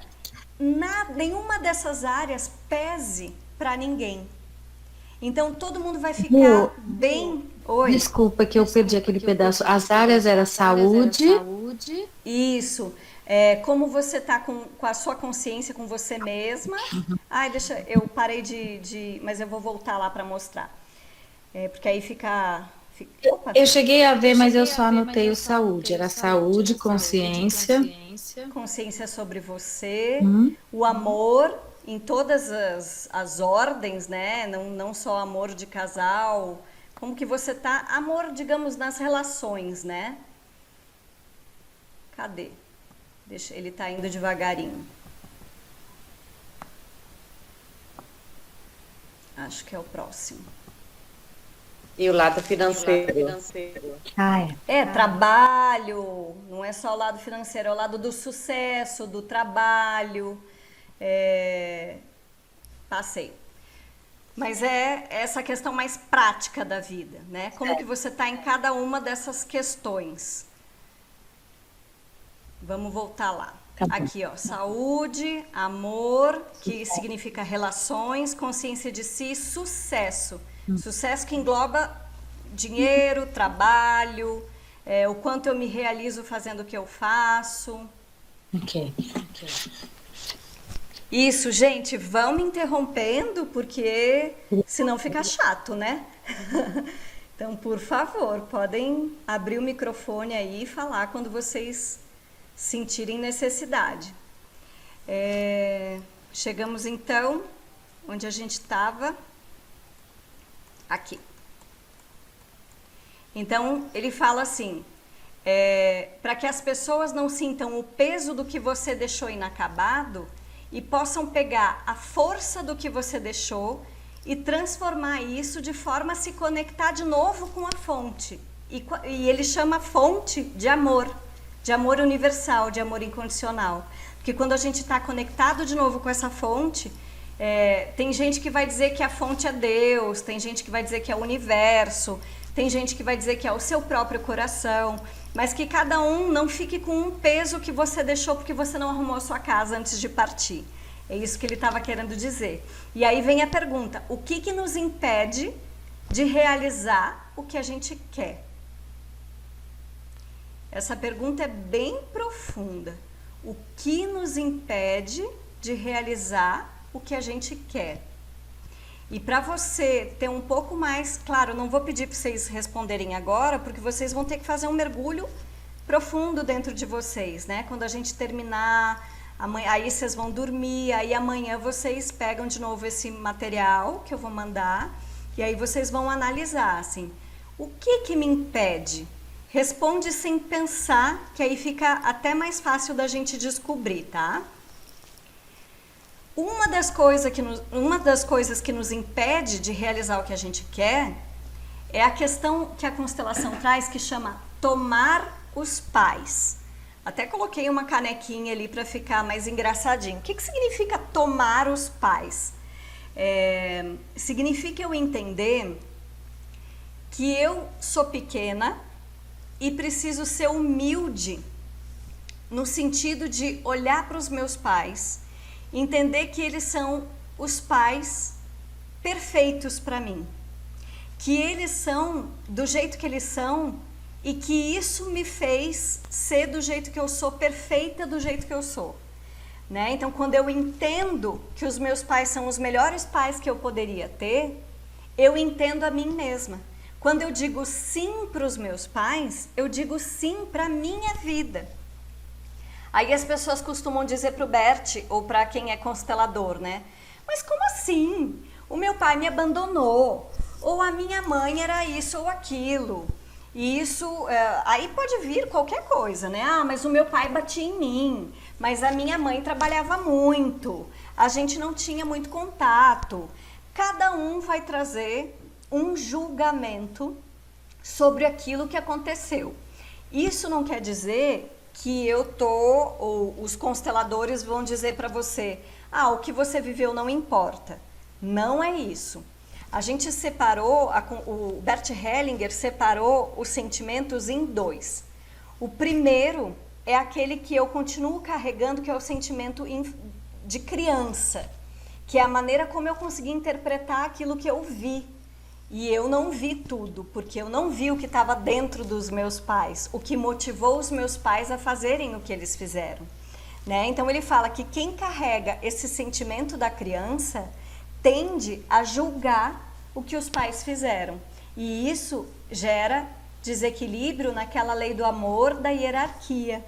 nenhuma dessas áreas pese para ninguém. Então todo mundo vai ficar bem... Oi. Desculpa que eu perdi aquele pedaço. As áreas era saúde. Isso. Como você está com a sua consciência, com você mesma. Ai, eu parei mas eu vou voltar lá para mostrar. Porque aí fica... Opa, Eu cheguei a ver, mas eu só anotei o saúde. Era saúde, consciência. Consciência sobre você, o amor em todas as ordens, né? Não só amor de casal, como que você tá, amor, digamos, nas relações, né? Cadê? Ele tá indo devagarinho. Acho que é o próximo. E o lado financeiro. Trabalho, não é só o lado financeiro, é o lado do sucesso, do trabalho. Passei. Mas é essa questão mais prática da vida, né? Como que você está em cada uma dessas questões. Vamos voltar lá. Tá bom. Aqui, ó, saúde, amor, que significa relações, consciência de si, sucesso. Sucesso que engloba dinheiro, trabalho, o quanto eu me realizo fazendo o que eu faço. Ok. Isso, gente, vão me interrompendo, porque senão fica chato, né? Então, por favor, podem abrir o microfone aí e falar quando vocês sentirem necessidade. Chegamos então onde a gente estava. Aqui. Então, ele fala assim, para que as pessoas não sintam o peso do que você deixou inacabado e possam pegar a força do que você deixou e transformar isso de forma a se conectar de novo com a fonte. E ele chama a fonte de amor universal, de amor incondicional. Porque quando a gente está conectado de novo com essa fonte, tem gente que vai dizer que a fonte é Deus, tem gente que vai dizer que é o universo, tem gente que vai dizer que é o seu próprio coração, mas que cada um não fique com um peso que você deixou porque você não arrumou a sua casa antes de partir. É isso que ele estava querendo dizer. E aí vem a pergunta, o que nos impede de realizar o que a gente quer? Essa pergunta é bem profunda. O que nos impede de realizar o que a gente quer? E para você ter um pouco mais, claro, eu não vou pedir para vocês responderem agora, porque vocês vão ter que fazer um mergulho profundo dentro de vocês, né? Quando a gente terminar, aí vocês vão dormir, aí amanhã vocês pegam de novo esse material que eu vou mandar, e aí vocês vão analisar, assim, o que me impede? Responde sem pensar, que aí fica até mais fácil da gente descobrir, tá? Uma das coisas que nos impede de realizar o que a gente quer é a questão que a constelação traz, que chama tomar os pais. Até coloquei uma canequinha ali para ficar mais engraçadinho. O que significa tomar os pais? Significa eu entender que eu sou pequena e preciso ser humilde, no sentido de olhar para os meus pais, entender que eles são os pais perfeitos para mim, que eles são do jeito que eles são e que isso me fez ser do jeito que eu sou, perfeita do jeito que eu sou, né? Então, quando eu entendo que os meus pais são os melhores pais que eu poderia ter, eu entendo a mim mesma. Quando eu digo sim para os meus pais, eu digo sim para a minha vida. Aí as pessoas costumam dizer para o Bert, ou para quem é constelador, né? Mas como assim? O meu pai me abandonou, ou a minha mãe era isso ou aquilo. E isso, aí pode vir qualquer coisa, né? Ah, mas o meu pai batia em mim, mas a minha mãe trabalhava muito, a gente não tinha muito contato. Cada um vai trazer um julgamento sobre aquilo que aconteceu. Isso não quer dizer que ou os consteladores vão dizer para você, o que você viveu não importa. Não é isso. A gente separou, o Bert Hellinger separou os sentimentos em dois. O primeiro é aquele que eu continuo carregando, que é o sentimento de criança, que é a maneira como eu consegui interpretar aquilo que eu vi. E eu não vi tudo, porque eu não vi o que estava dentro dos meus pais, o que motivou os meus pais a fazerem o que eles fizeram, né? Então ele fala que quem carrega esse sentimento da criança tende a julgar o que os pais fizeram. E isso gera desequilíbrio naquela lei do amor, da hierarquia,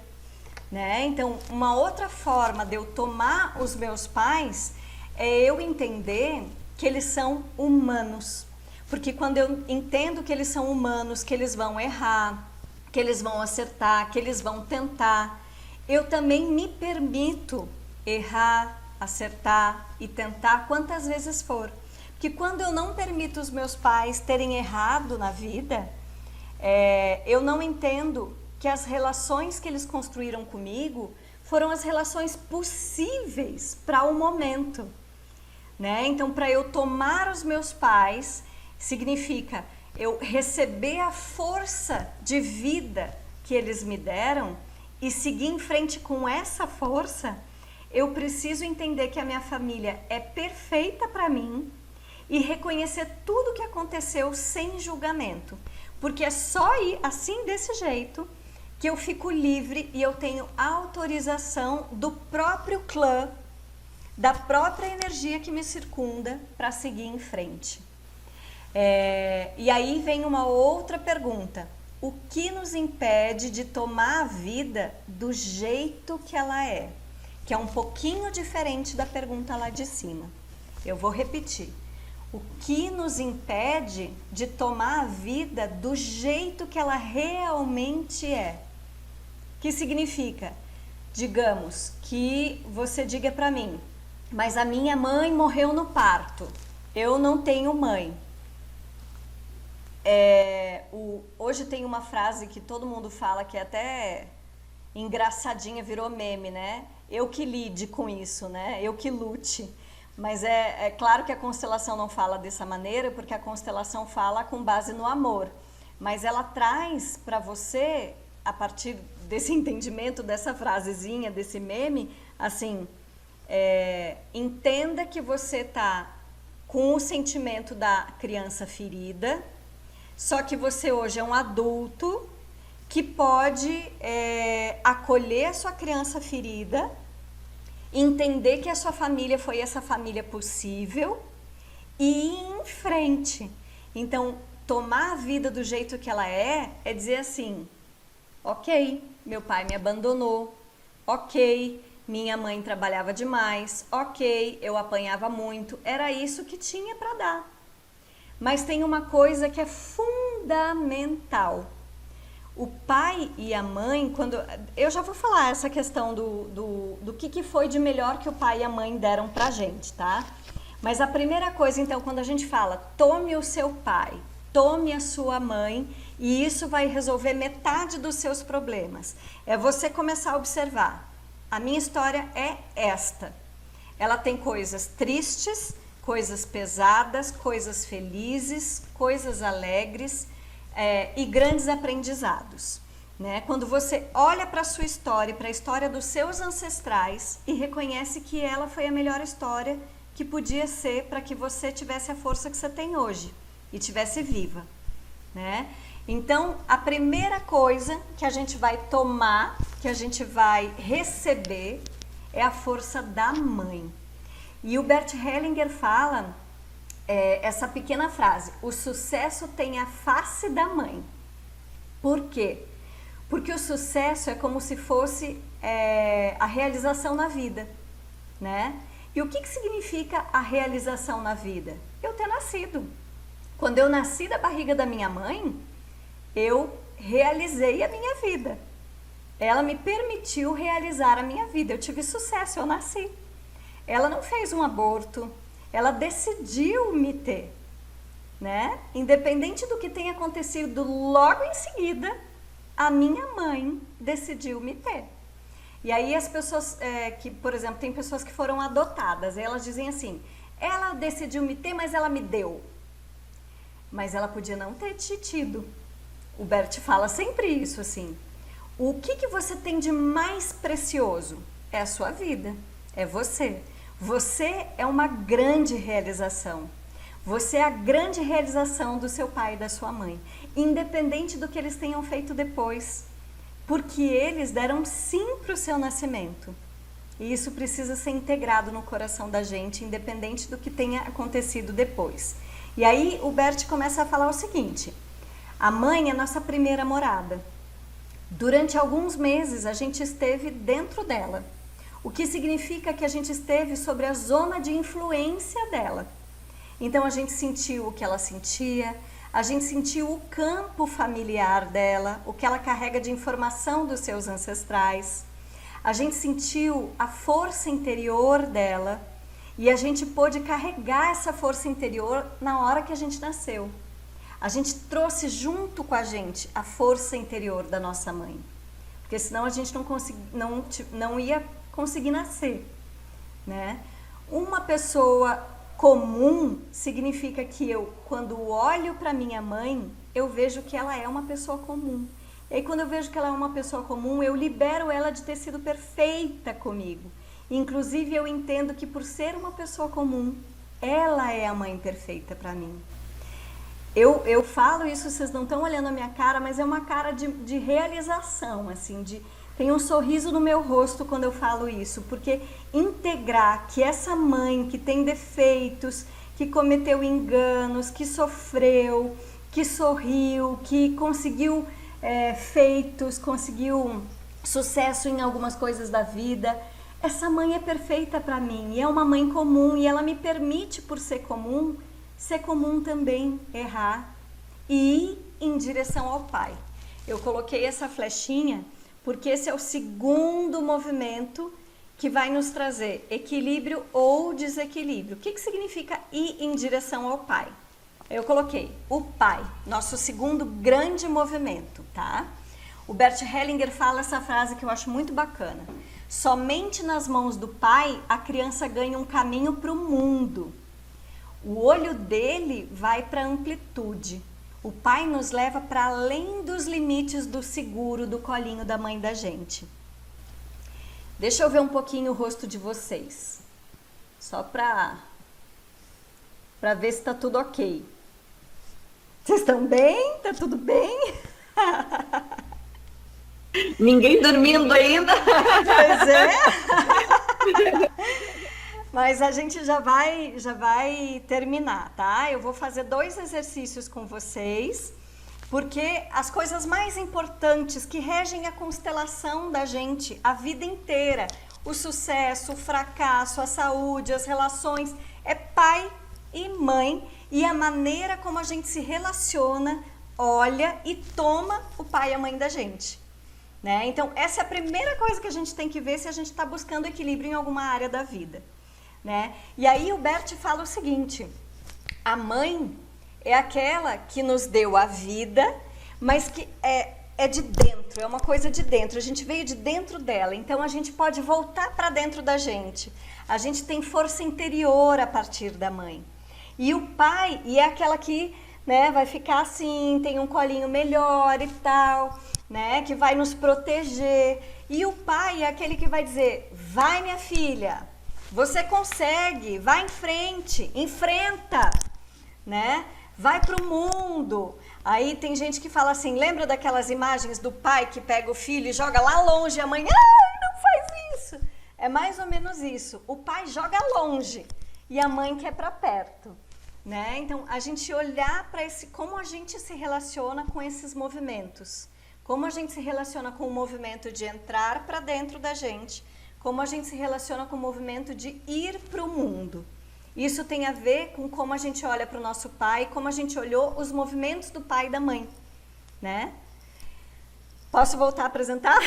né? Então, uma outra forma de eu tomar os meus pais é eu entender que eles são humanos. Porque quando eu entendo que eles são humanos, que eles vão errar, que eles vão acertar, que eles vão tentar, eu também me permito errar, acertar e tentar quantas vezes for. Porque quando eu não permito os meus pais terem errado na vida, eu não entendo que as relações que eles construíram comigo foram as relações possíveis para o momento, né? Então, para eu tomar os meus pais, significa eu receber a força de vida que eles me deram e seguir em frente com essa força. Eu preciso entender que a minha família é perfeita para mim e reconhecer tudo o que aconteceu sem julgamento. Porque é só assim, desse jeito, que eu fico livre e eu tenho autorização do próprio clã, da própria energia que me circunda para seguir em frente. E aí vem uma outra pergunta. O que nos impede de tomar a vida do jeito que ela é? Que é um pouquinho diferente da pergunta lá de cima. Eu vou repetir. O que nos impede de tomar a vida do jeito que ela realmente é? Que significa, digamos, que você diga para mim, mas a minha mãe morreu no parto, eu não tenho mãe. Hoje tem uma frase que todo mundo fala que é até engraçadinha, virou meme, né? Eu que lide com isso, né? Eu que lute. Mas é claro que a constelação não fala dessa maneira, porque a constelação fala com base no amor. Mas ela traz para você, a partir desse entendimento, dessa frasezinha, desse meme, assim, entenda que você está com o sentimento da criança ferida, só que você hoje é um adulto que pode acolher a sua criança ferida, entender que a sua família foi essa família possível e ir em frente. Então, tomar a vida do jeito que ela é dizer assim, ok, meu pai me abandonou, ok, minha mãe trabalhava demais, ok, eu apanhava muito, era isso que tinha para dar. Mas tem uma coisa que é fundamental. O pai e a mãe, eu já vou falar essa questão do que foi de melhor que o pai e a mãe deram pra gente, tá? Mas a primeira coisa, então, quando a gente fala, tome o seu pai, tome a sua mãe, e isso vai resolver metade dos seus problemas. É você começar a observar. A minha história é esta. Ela tem coisas tristes, coisas pesadas, coisas felizes, coisas alegres, e grandes aprendizados, né? Quando você olha para a sua história, para a história dos seus ancestrais e reconhece que ela foi a melhor história que podia ser para que você tivesse a força que você tem hoje e tivesse viva, né? Então, a primeira coisa que a gente vai tomar, que a gente vai receber, é a força da mãe. E o Bert Hellinger fala essa pequena frase, o sucesso tem a face da mãe. Por quê? Porque o sucesso é como se fosse a realização na vida, né? E o que significa a realização na vida? Eu ter nascido. Quando eu nasci da barriga da minha mãe, eu realizei a minha vida. Ela me permitiu realizar a minha vida. Eu tive sucesso, eu nasci. Ela não fez um aborto, ela decidiu me ter, né? Independente do que tenha acontecido logo em seguida, a minha mãe decidiu me ter. E aí as pessoas, por exemplo, tem pessoas que foram adotadas, e elas dizem assim, ela decidiu me ter, mas ela me deu. Mas ela podia não ter te tido. O Bert fala sempre isso, assim. O que você tem de mais precioso? É a sua vida, é você. Você é uma grande realização. Você é a grande realização do seu pai e da sua mãe, independente do que eles tenham feito depois, porque eles deram sim para o seu nascimento. E isso precisa ser integrado no coração da gente, independente do que tenha acontecido depois. E aí o Bert começa a falar o seguinte, a mãe é nossa primeira morada. Durante alguns meses a gente esteve dentro dela. O que significa que a gente esteve sobre a zona de influência dela. Então a gente sentiu o que ela sentia, a gente sentiu o campo familiar dela, o que ela carrega de informação dos seus ancestrais. A gente sentiu a força interior dela e a gente pôde carregar essa força interior na hora que a gente nasceu. A gente trouxe junto com a gente a força interior da nossa mãe, porque senão a gente não ia conseguir nascer, né? Uma pessoa comum significa que eu, quando olho para minha mãe, eu vejo que ela é uma pessoa comum. E aí, quando eu vejo que ela é uma pessoa comum, eu libero ela de ter sido perfeita comigo. Inclusive, eu entendo que por ser uma pessoa comum, ela é a mãe perfeita para mim. Eu falo isso, vocês não estão olhando a minha cara, mas é uma cara de realização, assim, de Tem um sorriso no meu rosto quando eu falo isso, porque integrar que essa mãe que tem defeitos, que cometeu enganos, que sofreu, que sorriu, que conseguiu feitos, conseguiu sucesso em algumas coisas da vida, essa mãe é perfeita para mim, e é uma mãe comum, e ela me permite, por ser comum também errar e ir em direção ao Pai. Eu coloquei essa flechinha porque esse é o segundo movimento que vai nos trazer equilíbrio ou desequilíbrio. O que significa ir em direção ao Pai? Eu coloquei o Pai, nosso segundo grande movimento, tá? O Bert Hellinger fala essa frase que eu acho muito bacana. Somente nas mãos do Pai a criança ganha um caminho para o mundo. O olho dele vai para a amplitude. O Pai nos leva para além dos limites do seguro, do colinho da mãe da gente. Deixa eu ver um pouquinho o rosto de vocês. Só para ver se tá tudo ok. Vocês estão bem? Tá tudo bem? Ninguém dormindo ainda. Pois é. Mas a gente já vai terminar, tá? Eu vou fazer 2 exercícios com vocês, porque as coisas mais importantes que regem a constelação da gente a vida inteira, o sucesso, o fracasso, a saúde, as relações, é pai e mãe, e a maneira como a gente se relaciona, olha e toma o pai e a mãe da gente, né? Então, essa é a primeira coisa que a gente tem que ver se a gente está buscando equilíbrio em alguma área da vida, né? E aí o Bert fala o seguinte: a mãe é aquela que nos deu a vida, mas que é de dentro, é uma coisa de dentro, a gente veio de dentro dela, então a gente pode voltar para dentro da gente. A gente tem força interior a partir da mãe. E o pai, é aquela que, né, vai ficar assim, tem um colinho melhor e tal, né, que vai nos proteger. E o pai é aquele que vai dizer: vai, minha filha, você consegue, vai em frente, enfrenta, né? Vai pro mundo. Aí tem gente que fala assim, lembra daquelas imagens do pai que pega o filho e joga lá longe, a mãe, ai, não faz isso. É mais ou menos isso. O pai joga longe e a mãe quer para perto, né? Então, a gente olhar para como a gente se relaciona com esses movimentos. Como a gente se relaciona com o movimento de entrar para dentro da gente, como a gente se relaciona com o movimento de ir para o mundo. Isso tem a ver com como a gente olha para o nosso pai, como a gente olhou os movimentos do pai e da mãe, né? Posso voltar a apresentar?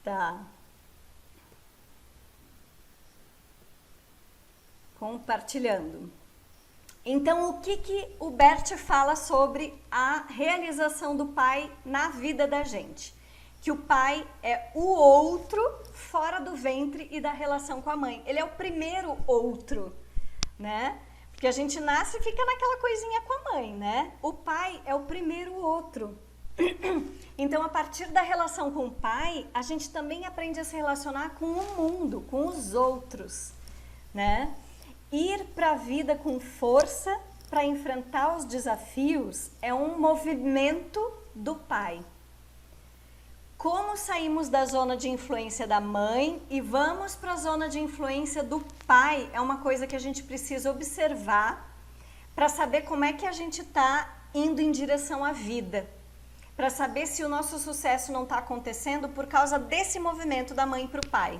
Tá. Compartilhando. Então, o que o Bert fala sobre a realização do pai na vida da gente? Que o pai é o outro fora do ventre e da relação com a mãe. Ele é o primeiro outro, né? Porque a gente nasce e fica naquela coisinha com a mãe, né? O pai é o primeiro outro. Então, a partir da relação com o pai, a gente também aprende a se relacionar com o mundo, com os outros, né? Ir para a vida com força para enfrentar os desafios é um movimento do pai. Como saímos da zona de influência da mãe e vamos para a zona de influência do pai é uma coisa que a gente precisa observar para saber como é que a gente está indo em direção à vida. Para saber se o nosso sucesso não está acontecendo por causa desse movimento da mãe para o pai.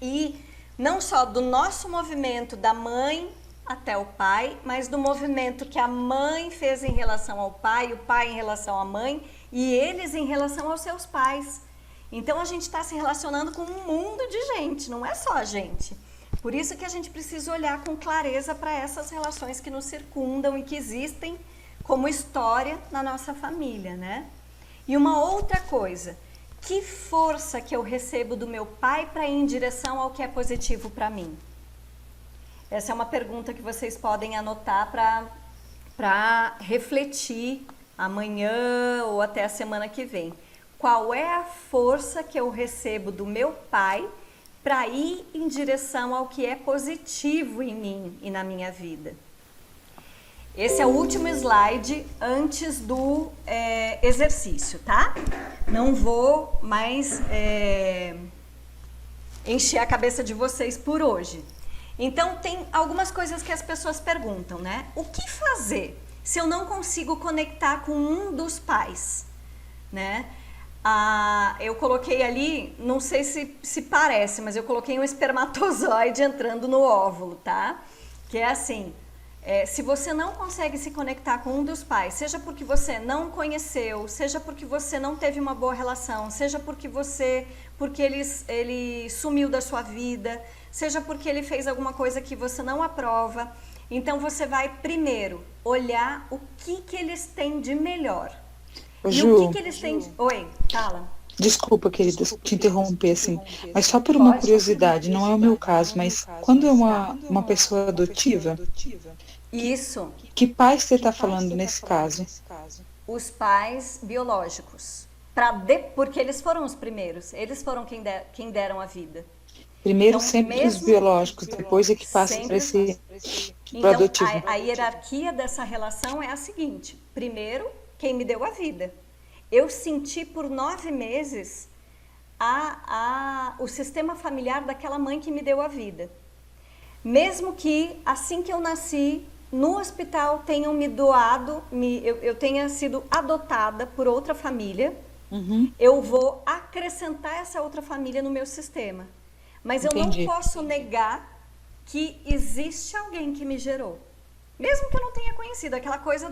E não só do nosso movimento da mãe até o pai, mas do movimento que a mãe fez em relação ao pai, o pai em relação à mãe e eles em relação aos seus pais. Então a gente está se relacionando com um mundo de gente, não é só a gente. Por isso que a gente precisa olhar com clareza para essas relações que nos circundam e que existem como história na nossa família, né? E uma outra coisa, que força que eu recebo do meu pai para ir em direção ao que é positivo para mim? Essa é uma pergunta que vocês podem anotar para refletir amanhã ou até a semana que vem. Qual é a força que eu recebo do meu pai para ir em direção ao que é positivo em mim e na minha vida? Esse é o último slide antes do exercício, tá? Não vou mais encher a cabeça de vocês por hoje. Então, tem algumas coisas que as pessoas perguntam, né? O que fazer se eu não consigo conectar com um dos pais, né? Eu coloquei ali, não sei se parece, mas eu coloquei um espermatozoide entrando no óvulo, tá? Que é assim, se você não consegue se conectar com um dos pais, seja porque você não conheceu, seja porque você não teve uma boa relação, seja porque ele sumiu da sua vida, seja porque ele fez alguma coisa que você não aprova, então você vai primeiro olhar o que eles têm de melhor. Ju, o que eles têm... Oi, fala. Desculpa, querida, te interromper assim, mas só por uma curiosidade, não é o meu caso, mas quando é uma pessoa adotiva, Isso, que pais você está falando nesse caso? os pais biológicos. Porque eles foram os primeiros, eles foram quem deram a vida. Primeiro Então, sempre os mesmo- biológicos, depois é que passa para Sempre. esse pro Então, adotivo. a hierarquia dessa relação é a seguinte: primeiro, quem me deu a vida. Eu senti por 9 meses o sistema familiar daquela mãe que me deu a vida. Mesmo que assim que eu nasci, no hospital tenham me doado, eu tenha sido adotada por outra família, eu vou acrescentar essa outra família no meu sistema. Mas eu Entendi. não posso negar que existe alguém que me gerou. Mesmo que eu não tenha conhecido, aquela coisa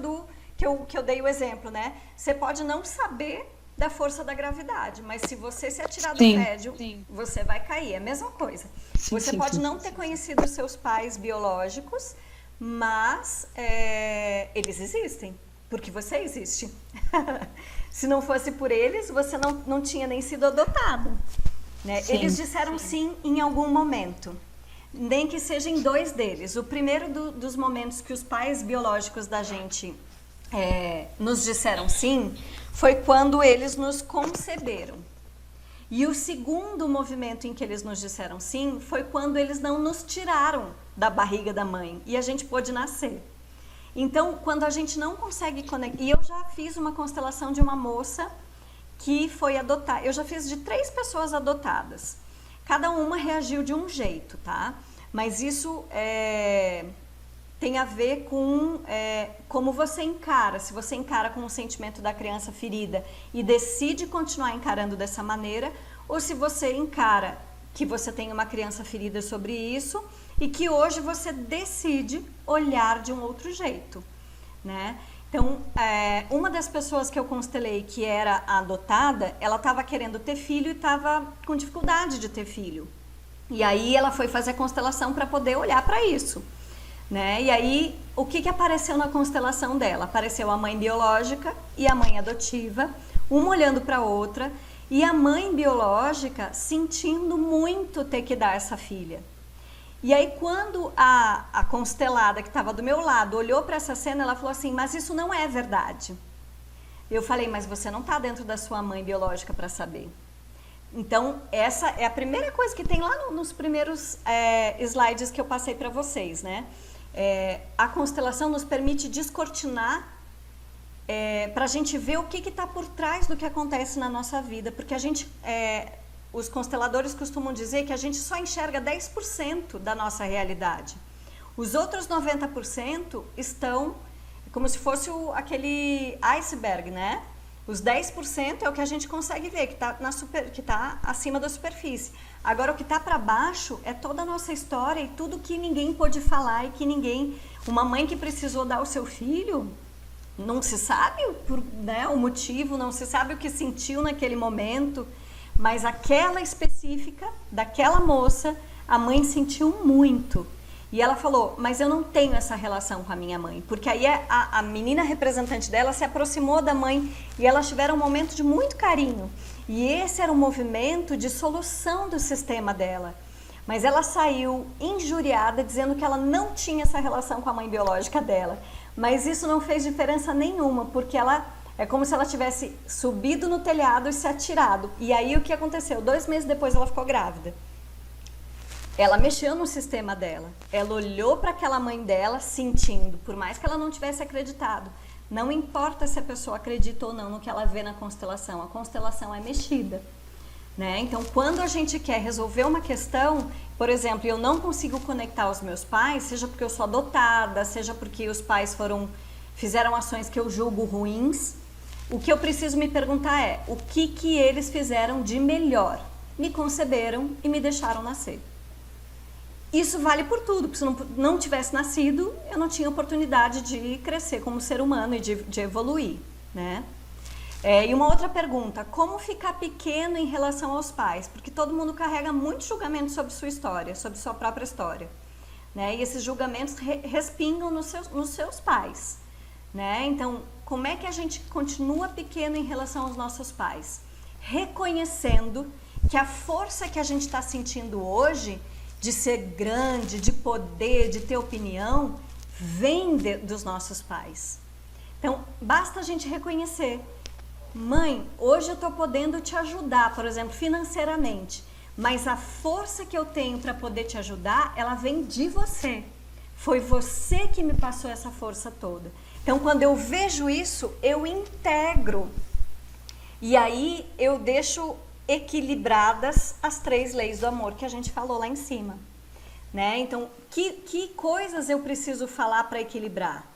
que eu dei o exemplo, né? Você pode não saber da força da gravidade, mas se você se atirar do Sim, prédio, você vai cair. É a mesma coisa. Sim, Você sim, pode sim. não ter conhecido os seus pais biológicos, mas eles existem, porque você existe. Se não fosse por eles, você não tinha nem sido adotado. Né? Sim. Eles disseram sim em algum momento, nem que sejam 2 deles. O primeiro dos momentos que os pais biológicos da gente nos disseram sim foi quando eles nos conceberam. E o segundo movimento em que eles nos disseram sim foi quando eles não nos tiraram da barriga da mãe e a gente pôde nascer. Então, quando a gente não consegue conectar... E eu já fiz uma constelação de uma moça que foi adotada. Eu já fiz de 3 pessoas adotadas. Cada uma reagiu de um jeito, tá? Mas isso tem a ver com como você encara. Se você encara com o sentimento da criança ferida e decide continuar encarando dessa maneira, ou se você encara que você tem uma criança ferida sobre isso e que hoje você decide olhar de um outro jeito, né? Então, uma das pessoas que eu constelei que era adotada, ela estava querendo ter filho e estava com dificuldade de ter filho. E aí ela foi fazer a constelação para poder olhar para isso, né? E aí, o que apareceu na constelação dela? Apareceu a mãe biológica e a mãe adotiva, uma olhando para a outra, e a mãe biológica sentindo muito ter que dar essa filha. E aí, quando a constelada que estava do meu lado olhou para essa cena, ela falou assim, mas isso não é verdade. Eu falei, mas você não está dentro da sua mãe biológica para saber. Então, essa é a primeira coisa que tem lá nos primeiros slides que eu passei para vocês, né? A constelação nos permite descortinar para a gente ver o que está por trás do que acontece na nossa vida, porque a gente... Os consteladores costumam dizer que a gente só enxerga 10% da nossa realidade. Os outros 90% estão como se fosse aquele iceberg, né? Os 10% é o que a gente consegue ver, que está acima da superfície. Agora, o que está para baixo é toda a nossa história e tudo que ninguém pôde falar e que ninguém... Uma mãe que precisou dar ao seu filho, não se sabe o motivo, não se sabe o que sentiu naquele momento... Mas aquela específica, daquela moça, a mãe sentiu muito. E ela falou, mas eu não tenho essa relação com a minha mãe. Porque aí a menina representante dela se aproximou da mãe e elas tiveram um momento de muito carinho. E esse era um movimento de solução do sistema dela. Mas ela saiu injuriada, dizendo que ela não tinha essa relação com a mãe biológica dela. Mas isso não fez diferença nenhuma, porque ela... É como se ela tivesse subido no telhado e se atirado. E aí o que aconteceu? 2 meses depois ela ficou grávida. ela mexeu no sistema dela. Ela olhou para aquela mãe dela sentindo, por mais que ela não tivesse acreditado. Não importa se a pessoa acredita ou não no que ela vê na constelação, a constelação é mexida. Né? Então, quando a gente quer resolver uma questão, por exemplo, eu não consigo conectar os meus pais, seja porque eu sou adotada, seja porque os pais fizeram ações que eu julgo ruins, o que eu preciso me perguntar é, o que eles fizeram de melhor? Me conceberam e me deixaram nascer. Isso vale por tudo, porque se eu não tivesse nascido, eu não tinha oportunidade de crescer como ser humano e de evoluir, né? E uma outra pergunta, como ficar pequeno em relação aos pais? Porque todo mundo carrega muito julgamento sobre sua história, sobre sua própria história, né? E esses julgamentos respingam nos seus pais, né? Então, como é que a gente continua pequeno em relação aos nossos pais? Reconhecendo que a força que a gente está sentindo hoje de ser grande, de poder, de ter opinião, vem dos nossos pais. Então, basta a gente reconhecer. Mãe, hoje eu estou podendo te ajudar, por exemplo, financeiramente, mas a força que eu tenho para poder te ajudar, ela vem de você. Foi você que me passou essa força toda. Então, quando eu vejo isso, eu integro. E aí, eu deixo equilibradas as 3 leis do amor que a gente falou lá em cima, né? Então, que coisas eu preciso falar para equilibrar?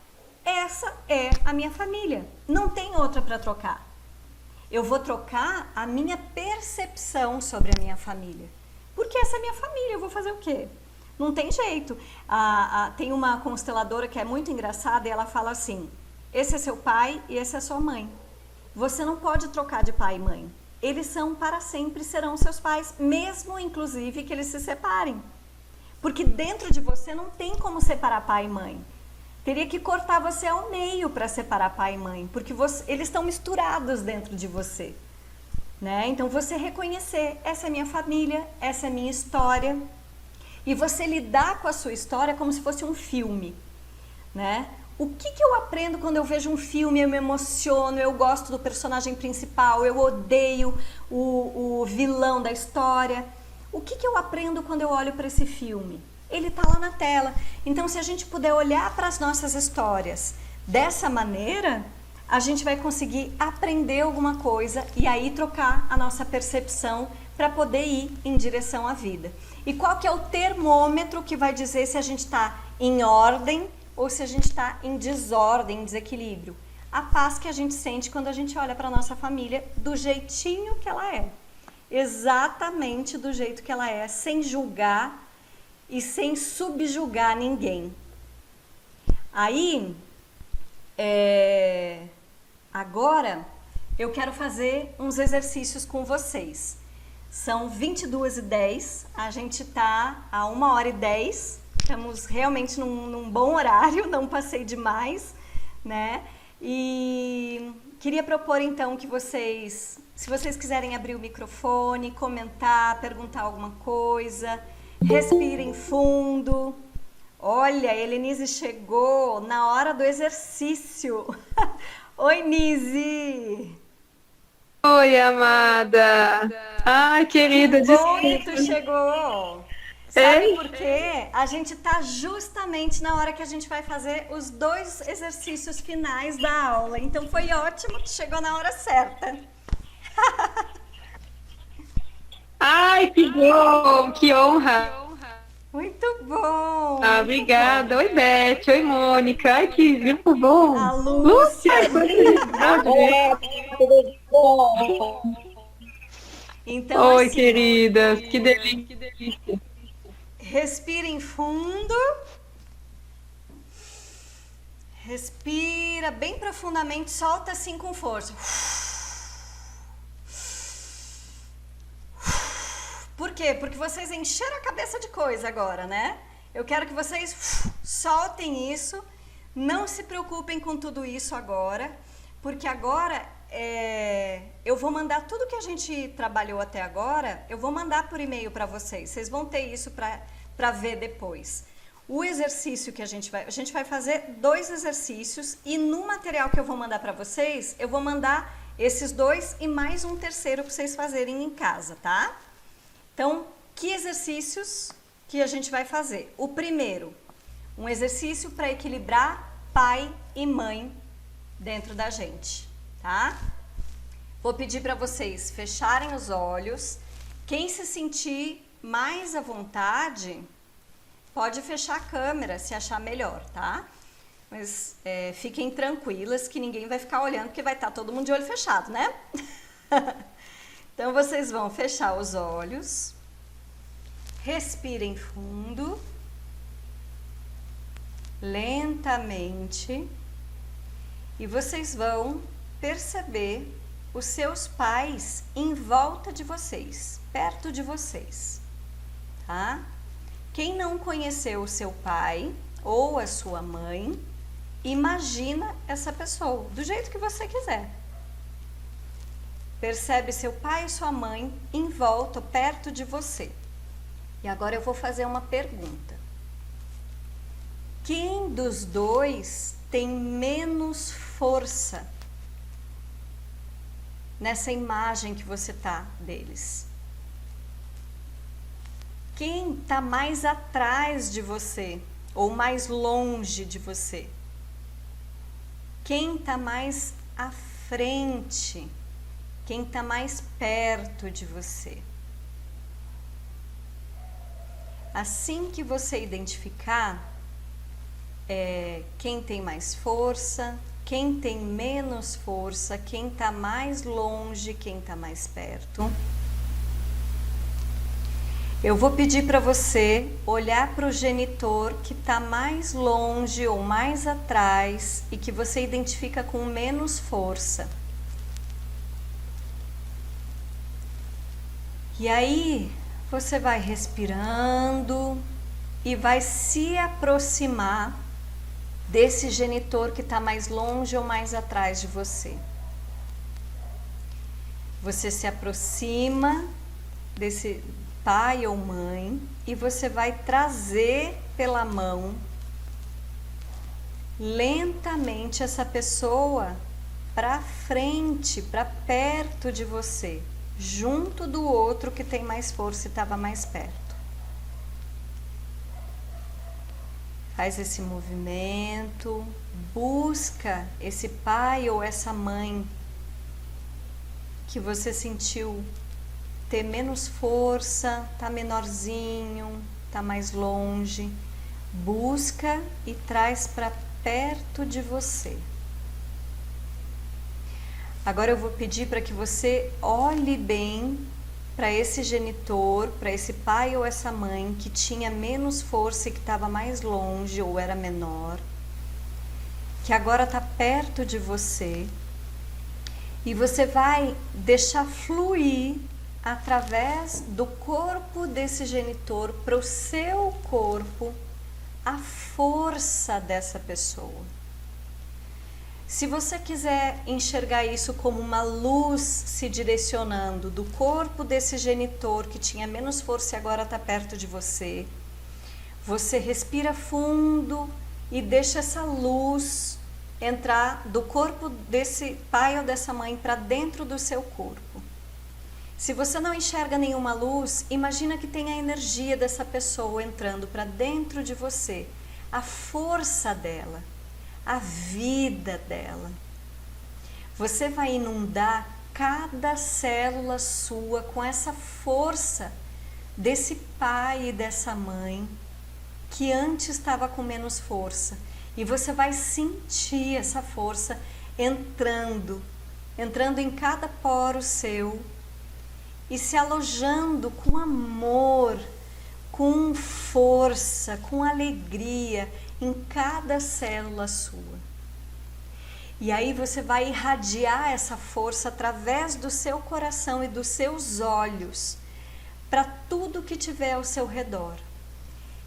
Essa é a minha família, não tem outra para trocar. Eu vou trocar a minha percepção sobre a minha família, porque essa é a minha família, eu vou fazer o quê? Não tem jeito. Tem uma consteladora que é muito engraçada e ela fala assim, esse é seu pai e esse é sua mãe. Você não pode trocar de pai e mãe. Eles são para sempre, serão seus pais, mesmo inclusive que eles se separem. Porque dentro de você não tem como separar pai e mãe. Teria que cortar você ao meio para separar pai e mãe, porque eles estão misturados dentro de você. Né? Então você reconhecer, essa é minha família, essa é minha história. E você lidar com a sua história como se fosse um filme. Né? O que eu aprendo quando eu vejo um filme, eu me emociono, eu gosto do personagem principal, eu odeio o vilão da história. O que eu aprendo quando eu olho para esse filme? Ele está lá na tela. Então, se a gente puder olhar para as nossas histórias dessa maneira, a gente vai conseguir aprender alguma coisa e aí trocar a nossa percepção para poder ir em direção à vida. E qual que é o termômetro que vai dizer se a gente está em ordem ou se a gente está em desordem, em desequilíbrio? A paz que a gente sente quando a gente olha para a nossa família do jeitinho que ela é. Exatamente do jeito que ela é, sem julgar e sem subjugar ninguém. Aí, agora, eu quero fazer uns exercícios com vocês. São 22h10, a gente está a 1h10, estamos realmente num bom horário, não passei demais, né? E queria propor então que vocês, se vocês quiserem abrir o microfone, comentar, perguntar alguma coisa, respirem fundo. Olha, a Helenise chegou na hora do exercício. Oi, Nise! Oi, amada! Ai, querida, que bom que tu chegou! Sabe por quê? A gente tá justamente na hora que a gente vai fazer os 2 exercícios finais da aula. Então foi ótimo que chegou na hora certa. Ai, que bom! Que honra! Muito bom! Ah, obrigada! Oi, Beth! Oi, Mônica! Ai, que grupo bom! A Lúcia! Então, oi, assim, queridas! Que delícia! Que delícia! Respirem fundo. Respira bem profundamente, solta assim com força. Por quê? Porque vocês encheram a cabeça de coisa agora, né? Eu quero que vocês soltem isso, não se preocupem com tudo isso agora, porque agora eu vou mandar tudo que a gente trabalhou até agora, eu vou mandar por e-mail para vocês. Vocês vão ter isso para ver depois. O exercício que a gente vai fazer 2 exercícios e no material que eu vou mandar para vocês, eu vou mandar esses 2 e mais um terceiro para vocês fazerem em casa, tá? Então, que exercícios que a gente vai fazer. O primeiro, um exercício para equilibrar pai e mãe dentro da gente, tá? Vou pedir para vocês fecharem os olhos. Quem se sentir mais à vontade, pode fechar a câmera se achar melhor, tá? Mas fiquem tranquilas que ninguém vai ficar olhando, porque vai estar todo mundo de olho fechado, né? Então, vocês vão fechar os olhos, respirem fundo, lentamente, e vocês vão perceber os seus pais em volta de vocês, perto de vocês, tá? Quem não conheceu o seu pai ou a sua mãe, imagina essa pessoa, do jeito que você quiser. Percebe seu pai e sua mãe em volta, perto de você. E agora eu vou fazer uma pergunta. Quem dos dois tem menos força nessa imagem que você tá deles? Quem está mais atrás de você ou mais longe de você? Quem está mais à frente? Quem está mais perto de você? Assim que você identificar quem tem mais força, quem tem menos força, quem está mais longe, quem está mais perto, eu vou pedir para você olhar para o genitor que está mais longe ou mais atrás e que você identifica com menos força. E aí você vai respirando e vai se aproximar desse genitor que está mais longe ou mais atrás de você. Você se aproxima desse pai ou mãe e você vai trazer pela mão lentamente essa pessoa para frente, para perto de você, junto do outro que tem mais força e estava mais perto. Faz esse movimento, busca esse pai ou essa mãe que você sentiu ter menos força, tá menorzinho, tá mais longe. Busca e traz para perto de você. Agora eu vou pedir para que você olhe bem para esse genitor, para esse pai ou essa mãe que tinha menos força e que estava mais longe ou era menor, que agora está perto de você, e você vai deixar fluir através do corpo desse genitor para o seu corpo a força dessa pessoa. Se você quiser enxergar isso como uma luz se direcionando do corpo desse genitor que tinha menos força e agora está perto de você, você respira fundo e deixa essa luz entrar do corpo desse pai ou dessa mãe para dentro do seu corpo. Se você não enxerga nenhuma luz, imagina que tem a energia dessa pessoa entrando para dentro de você, a força dela, a vida dela. Você vai inundar cada célula sua com essa força desse pai e dessa mãe que antes estava com menos força. E você vai sentir essa força entrando em cada poro seu e se alojando com amor, com força, com alegria em cada célula sua. E aí você vai irradiar essa força através do seu coração e dos seus olhos para tudo que tiver ao seu redor.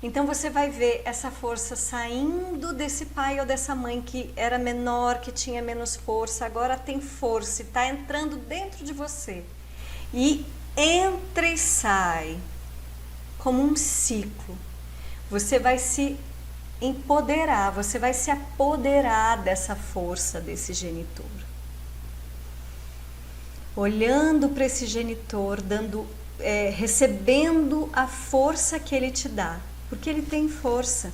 Então você vai ver essa força saindo desse pai ou dessa mãe que era menor, que tinha menos força, agora tem força e está entrando dentro de você. E entra e sai como um ciclo. Você vai se empoderar, você vai se apoderar dessa força desse genitor. Olhando para esse genitor, dando recebendo a força que ele te dá, porque ele tem força,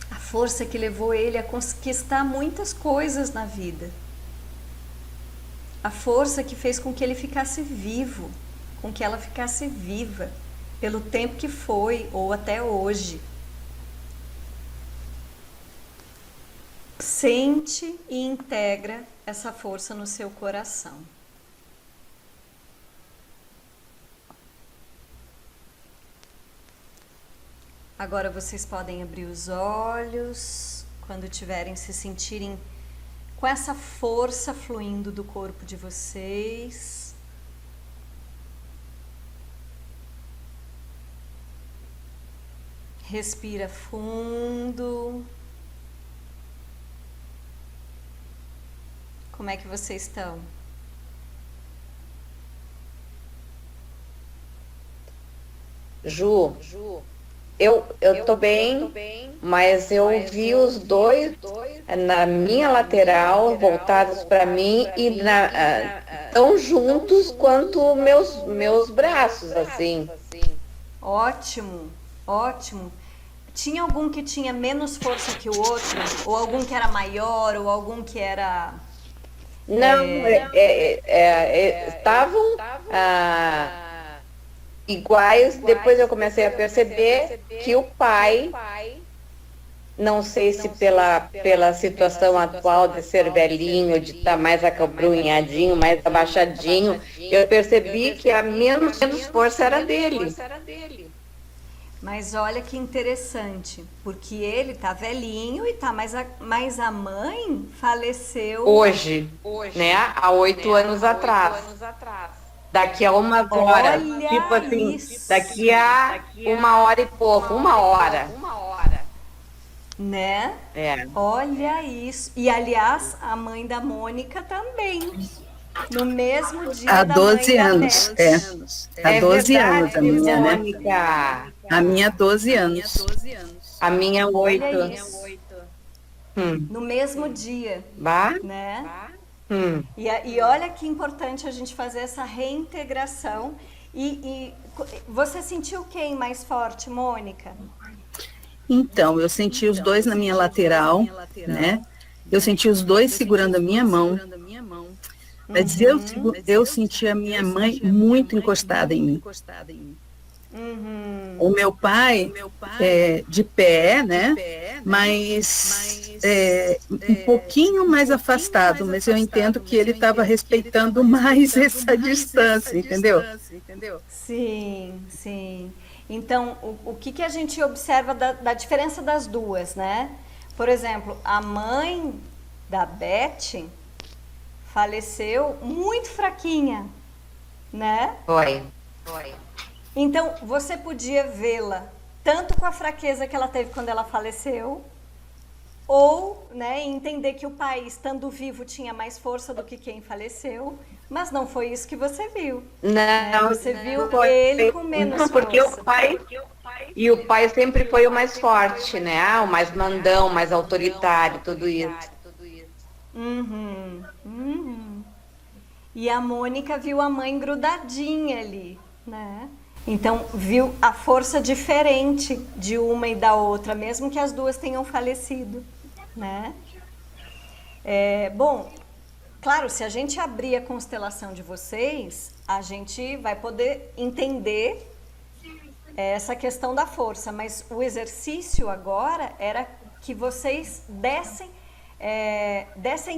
a força que levou ele a conquistar muitas coisas na vida, a força que fez com que ele ficasse vivo, com que ela ficasse viva, pelo tempo que foi ou até hoje. Sente e integra essa força no seu coração. Agora vocês podem abrir os olhos quando tiverem se sentirem com essa força fluindo do corpo de vocês. Respira fundo. Como é que vocês estão? Ju, eu tô bem, mas eu vi os dois na minha lateral, voltados para mim e tão juntos quanto meus braços, assim. Ótimo, ótimo. Tinha algum que tinha menos força que o outro? Ou algum que era maior? Ou algum que era... Não, estavam iguais. Depois eu comecei a perceber que o pai, não sei se pela situação atual de ser velhinho, de estar mais acabrunhadinho, mais abaixadinho, eu percebi que a menos força era dele. Mas olha que interessante, porque ele tá velhinho e tá, mas a mãe faleceu... Hoje, né? Há 8 anos atrás. Daqui a umas horas. Olha Tipo assim, isso. daqui a 1 hora e pouco, 1 hora. Né? É. Olha isso. E, aliás, a mãe da Mônica também. No mesmo dia Há da 12 mãe da anos, Beth. Há 12 anos a minha, né? Mônica. A minha 12 anos. A minha 8. Olha isso. No mesmo dia, Bah? né? Hum. E olha que importante a gente fazer essa reintegração. E você sentiu quem mais forte, Mônica? Então, eu senti os dois na minha lateral, né? Eu senti os dois segurando a minha mão. Mas eu senti a minha mãe muito encostada em mim. O meu pai, de pé, né? Mas um pouquinho mais afastado, mas eu entendo que ele estava respeitando mais essa distância, entendeu? Sim, sim. Então, o que a gente observa da diferença das duas, né? Por exemplo, a mãe da Beth faleceu muito fraquinha, né? Foi. Então, você podia vê-la tanto com a fraqueza que ela teve quando ela faleceu, ou, né, entender que o pai, estando vivo, tinha mais força do que quem faleceu, mas não foi isso que você viu. Não, Você viu foi. ele com menos Porque força. o pai sempre foi o mais forte, né? O mais mandão, mais autoritário, tudo isso. E a Mônica viu a mãe grudadinha ali, né? Então, viu a força diferente de uma e da outra, mesmo que as duas tenham falecido, né? Bom, claro, se a gente abrir a constelação de vocês, a gente vai poder entender essa questão da força, mas o exercício agora era que vocês dessem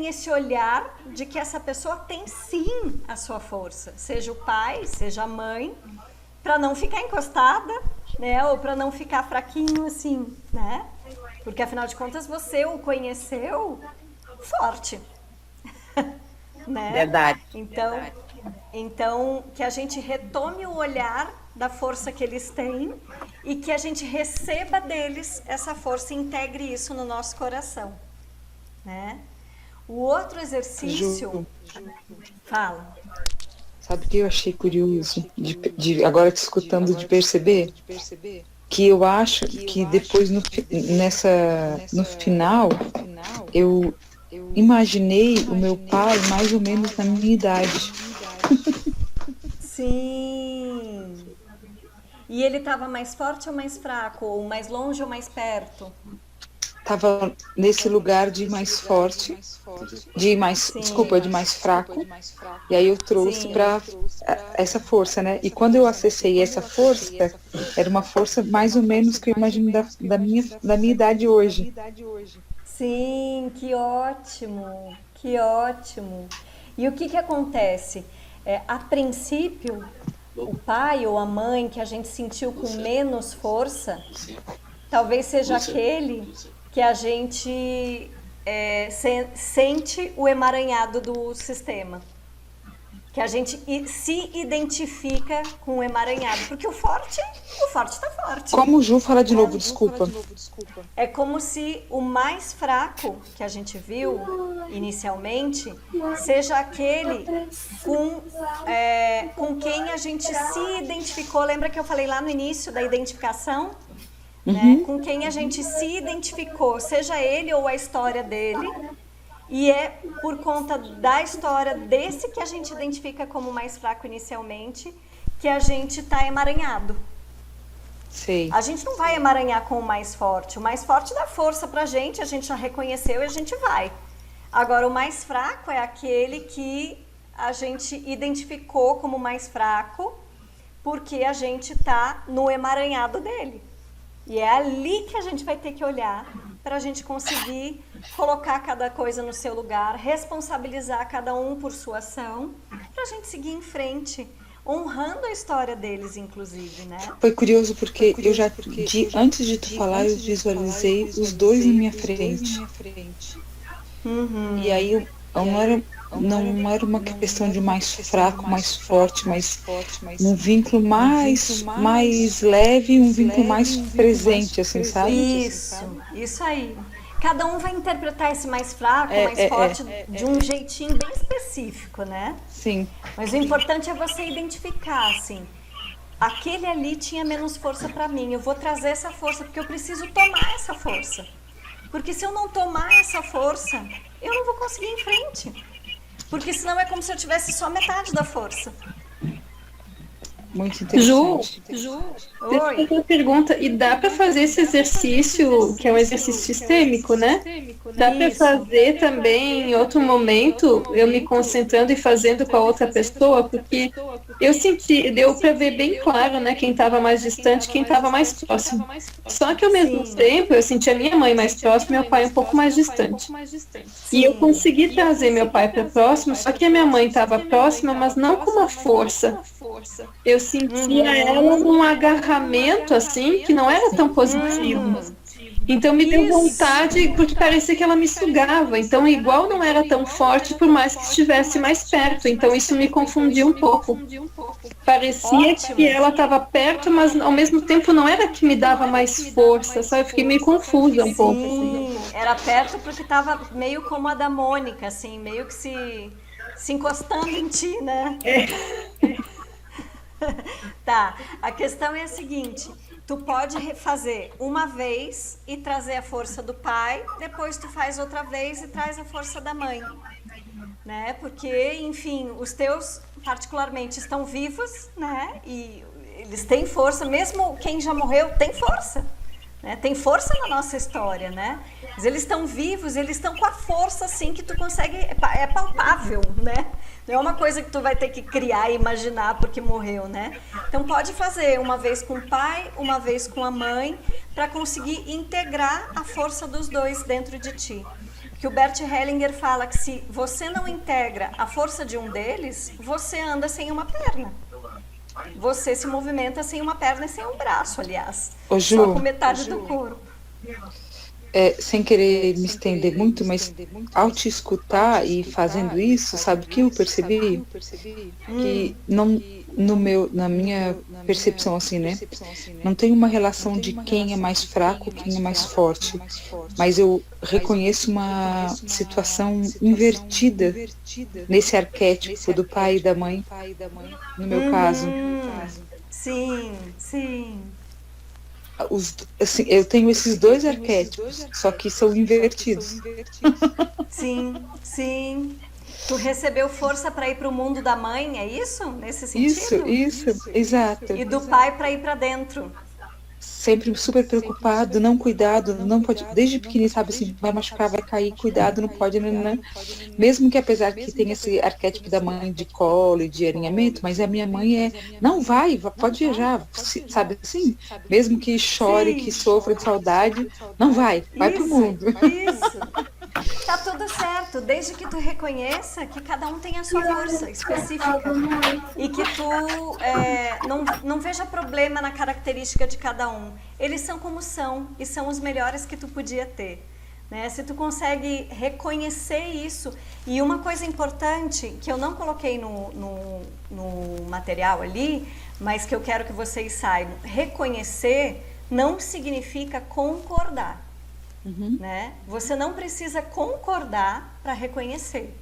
esse olhar de que essa pessoa tem sim a sua força, seja o pai, seja a mãe, para não ficar encostada, né, ou para não ficar fraquinho assim, né? Porque afinal de contas você o conheceu forte, né? Verdade. Então que a gente retome o olhar da força que eles têm e que a gente receba deles essa força e integre isso no nosso coração, né? O outro exercício... Fala. Sabe o que eu achei curioso, agora te escutando, de perceber? Que eu acho que depois, no final, eu imaginei o meu pai mais ou menos na minha idade. Sim, E ele estava mais forte ou mais fraco? Ou mais longe ou mais perto? Estava nesse lugar de mais forte, de mais fraco. E aí eu trouxe para essa força, né? E quando eu acessei essa força, era uma força mais ou menos que eu imagino da minha idade hoje. Sim, que ótimo, que ótimo. E o que acontece? A princípio, o pai ou a mãe que a gente sentiu com menos força, talvez seja aquele que a gente sente o emaranhado do sistema. Que a gente se identifica com o emaranhado. Porque o forte está forte. Como o Ju fala de novo, desculpa. É como se o mais fraco que a gente viu inicialmente seja aquele com quem a gente se identificou. Lembra que eu falei lá no início da identificação? Né? Com quem a gente se identificou, seja ele ou a história dele, e é por conta da história desse que a gente identifica como mais fraco inicialmente, que a gente está emaranhado. Sei. A gente não vai emaranhar com o mais forte dá força pra gente, a gente já reconheceu e a gente vai. Agora, o mais fraco é aquele que a gente identificou como mais fraco, porque a gente está no emaranhado dele. E é ali que a gente vai ter que olhar para a gente conseguir colocar cada coisa no seu lugar, responsabilizar cada um por sua ação, para a gente seguir em frente, honrando a história deles, inclusive, né? Foi curioso porque antes de tu falar, eu visualizei os dois na minha frente. E aí não era uma questão de mais fraco, mais forte, mas um vínculo mais leve, um vínculo mais presente, assim, sabe? Isso aí. Cada um vai interpretar esse mais fraco, mais forte, de um jeitinho bem específico, né? Sim. Mas o importante é você identificar, assim, aquele ali tinha menos força para mim, eu vou trazer essa força, porque eu preciso tomar essa força. Porque se eu não tomar essa força, eu não vou conseguir ir em frente. Porque senão é como se eu tivesse só metade da força. Muito interessante. Ju, oi. Uma pergunta, e dá para fazer esse exercício, que é um exercício sistêmico, né? Dá para fazer também em outro momento, eu me concentrando e fazendo com a outra pessoa, porque eu senti, deu para ver bem claro, né, quem estava mais distante, quem estava mais próximo. Só que ao mesmo tempo, eu senti a minha mãe mais próxima e meu pai um pouco mais distante. E eu consegui trazer meu pai para próximo, só que a minha mãe estava próxima, mas não com uma força. Eu sentia ela num agarramento, assim, que não era tão positivo. Então me deu vontade, porque parecia que ela me sugava. Então igual não era tão forte, por mais que estivesse mais perto. Então isso me confundiu um pouco. Parecia que ela estava perto, mas ao mesmo tempo não era que me dava mais força, sabe? Eu fiquei meio confusa um pouco. Sim, era perto porque estava meio como a da Mônica, assim, meio que se encostando em ti, né? Tá, a questão é a seguinte, tu pode fazer uma vez e trazer a força do pai, depois tu faz outra vez e traz a força da mãe, né? Porque, enfim, os teus particularmente estão vivos, né? E eles têm força, mesmo quem já morreu tem força, né? Tem força na nossa história, né? Mas eles estão vivos, eles estão com a força, assim, que tu consegue, é palpável, né? Não é uma coisa que tu vai ter que criar e imaginar porque morreu, né? Então pode fazer uma vez com o pai, uma vez com a mãe, para conseguir integrar a força dos dois dentro de ti. Que o Bert Hellinger fala que se você não integra a força de um deles, você anda sem uma perna. Você se movimenta sem uma perna e sem um braço, aliás. Ô, Ju, só com metade do corpo. Sem querer me estender muito, mas ao te escutar e fazendo isso, sabe o que eu percebi? Que não, na minha percepção, assim, né? Não tem uma relação de quem é mais fraco, quem é mais forte. Mas eu reconheço uma situação invertida nesse arquétipo do pai e da mãe, no meu caso. Sim, sim. Assim, eu tenho esses dois arquétipos, só que são invertidos. Sim, sim. Tu recebeu força para ir para o mundo da mãe, é isso? Nesse sentido? Isso, exato. E do pai para ir para dentro. Sempre super preocupado, não cuidado, não pode, desde pequenininho, sabe assim, vai machucar, vai cair, cuidado, não pode, né? Mesmo que apesar que tem esse arquétipo da mãe de colo e de aninhamento, mas a minha mãe não vai, pode viajar, sabe assim? Mesmo que chore, que sofra de saudade, não vai pro mundo. Isso. Tá tudo certo, desde que tu reconheça que cada um tem a sua força específica e que tu não veja problema na característica de cada um. Eles são como são e são os melhores que tu podia ter, né? Se tu consegue reconhecer isso. E uma coisa importante que eu não coloquei no material ali, mas que eu quero que vocês saibam, reconhecer não significa concordar. Né? Você não precisa concordar para reconhecer.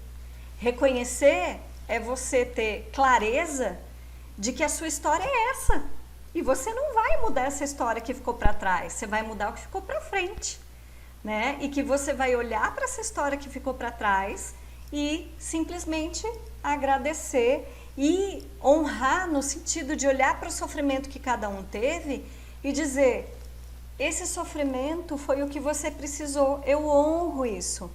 Reconhecer é você ter clareza de que a sua história é essa. E você não vai mudar essa história que ficou para trás, você vai mudar o que ficou para frente. Né? E que você vai olhar para essa história que ficou para trás e simplesmente agradecer e honrar no sentido de olhar para o sofrimento que cada um teve e dizer: esse sofrimento foi o que você precisou, eu honro isso.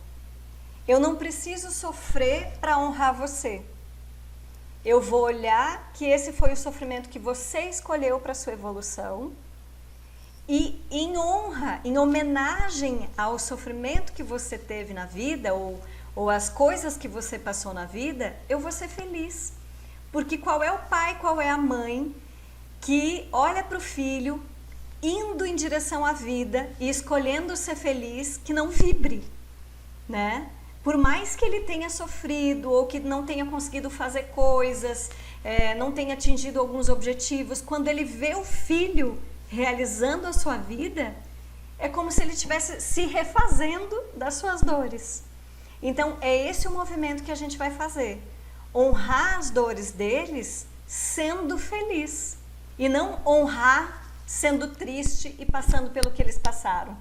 Eu não preciso sofrer para honrar você. Eu vou olhar que esse foi o sofrimento que você escolheu para a sua evolução e em honra, em homenagem ao sofrimento que você teve na vida ou as coisas que você passou na vida, eu vou ser feliz. Porque qual é o pai, qual é a mãe que olha para o filho indo em direção à vida e escolhendo ser feliz, que não vibre, né? Por mais que ele tenha sofrido ou que não tenha conseguido fazer coisas, não tenha atingido alguns objetivos, quando ele vê o filho realizando a sua vida, é como se ele estivesse se refazendo das suas dores. Então, é esse o movimento que a gente vai fazer. Honrar as dores deles sendo feliz e não honrar sendo triste e passando pelo que eles passaram,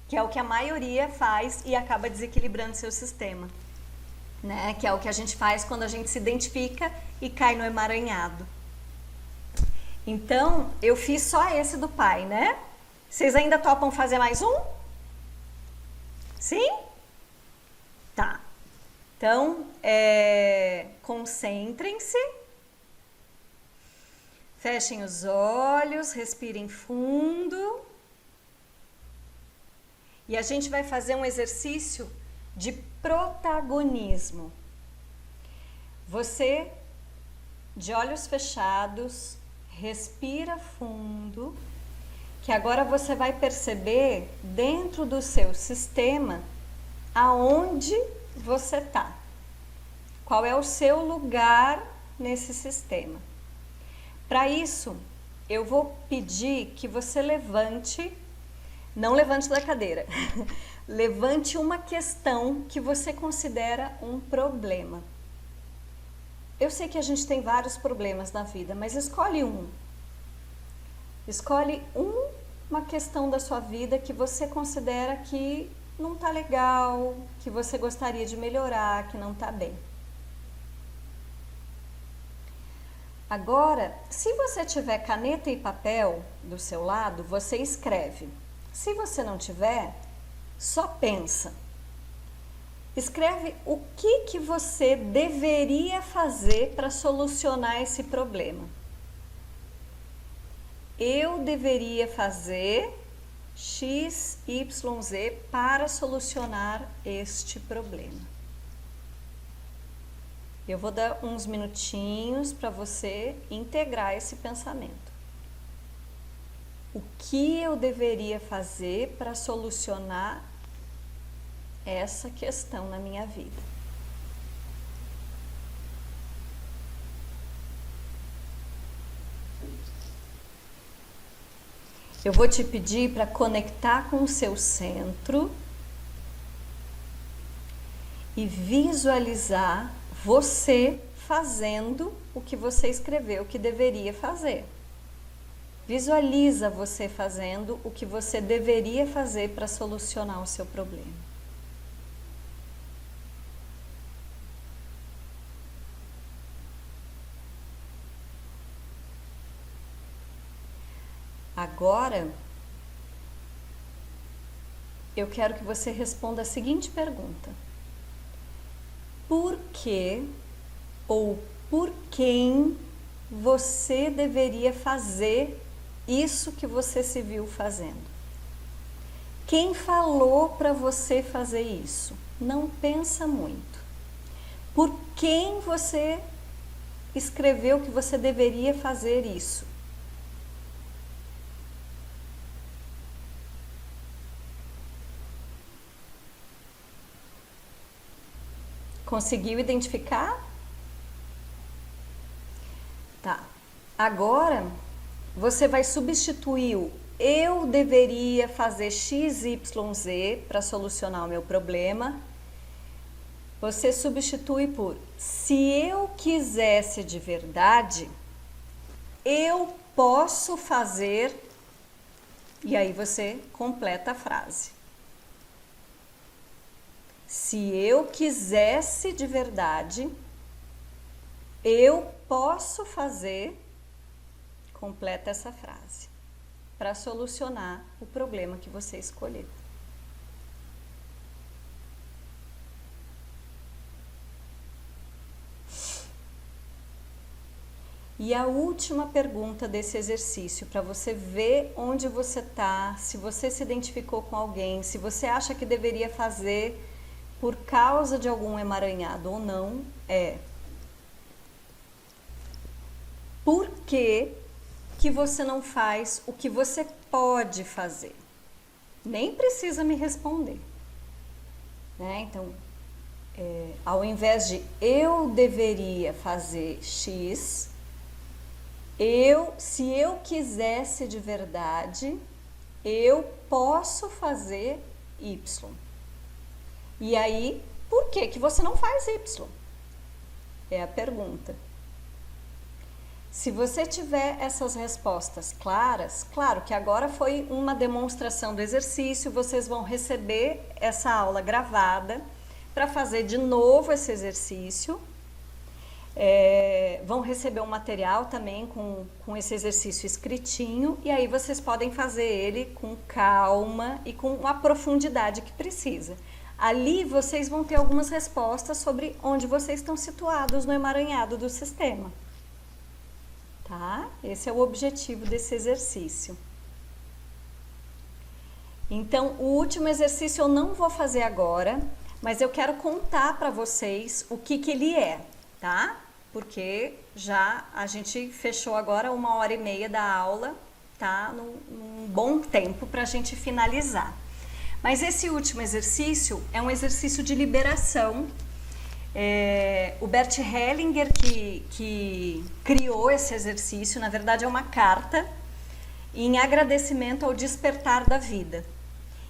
que é o que a maioria faz e acaba desequilibrando seu sistema, né? Que é o que a gente faz quando a gente se identifica e cai no emaranhado. Então, eu fiz só esse do pai, né? Vocês ainda topam fazer mais um? Sim? Tá. Então, concentrem-se. Fechem os olhos, respirem fundo. E a gente vai fazer um exercício de protagonismo. Você, de olhos fechados, respira fundo, que agora você vai perceber dentro do seu sistema aonde você está. Qual é o seu lugar nesse sistema? Para isso, eu vou pedir que você levante, não levante da cadeira, levante uma questão que você considera um problema. Eu sei que a gente tem vários problemas na vida, mas escolhe um. Escolhe uma questão da sua vida que você considera que não está legal, que você gostaria de melhorar, que não está bem. Agora, se você tiver caneta e papel do seu lado, você escreve. Se você não tiver, só pensa. Escreve o que você deveria fazer para solucionar esse problema. Eu deveria fazer X, Y, Z para solucionar este problema. Eu vou dar uns minutinhos para você integrar esse pensamento. O que eu deveria fazer para solucionar essa questão na minha vida? Eu vou te pedir para conectar com o seu centro e visualizar você fazendo o que você escreveu que deveria fazer. Visualiza você fazendo o que você deveria fazer para solucionar o seu problema. Agora, eu quero que você responda a seguinte pergunta: por que ou por quem você deveria fazer isso que você se viu fazendo? Quem falou para você fazer isso? Não pensa muito. Por quem você escreveu que você deveria fazer isso? Conseguiu identificar? Tá. Agora, você vai substituir o eu deveria fazer XYZ para solucionar o meu problema. Você substitui por se eu quisesse de verdade, eu posso fazer. E aí você completa a frase. Se eu quisesse de verdade, eu posso fazer. Completa essa frase para solucionar o problema que você escolheu. E a última pergunta desse exercício, para você ver onde você está, se você se identificou com alguém, se você acha que deveria fazer por causa de algum emaranhado ou não, é: por que você não faz o que você pode fazer? Nem precisa me responder, né? Então, ao invés de eu deveria fazer X, se eu quisesse de verdade, eu posso fazer Y. E aí, por que você não faz Y? É a pergunta. Se você tiver essas respostas claras, claro que agora foi uma demonstração do exercício, vocês vão receber essa aula gravada para fazer de novo esse exercício. Vão receber um material também com esse exercício escritinho, e aí vocês podem fazer ele com calma e com a profundidade que precisa. Ali vocês vão ter algumas respostas sobre onde vocês estão situados no emaranhado do sistema. Tá? Esse é o objetivo desse exercício. Então, o último exercício eu não vou fazer agora, mas eu quero contar para vocês o que ele é, tá? Porque já a gente fechou agora 1h30 da aula, tá? Num bom tempo para a gente finalizar. Mas esse último exercício é um exercício de liberação. O Bert Hellinger que criou esse exercício, na verdade é uma carta em agradecimento ao despertar da vida.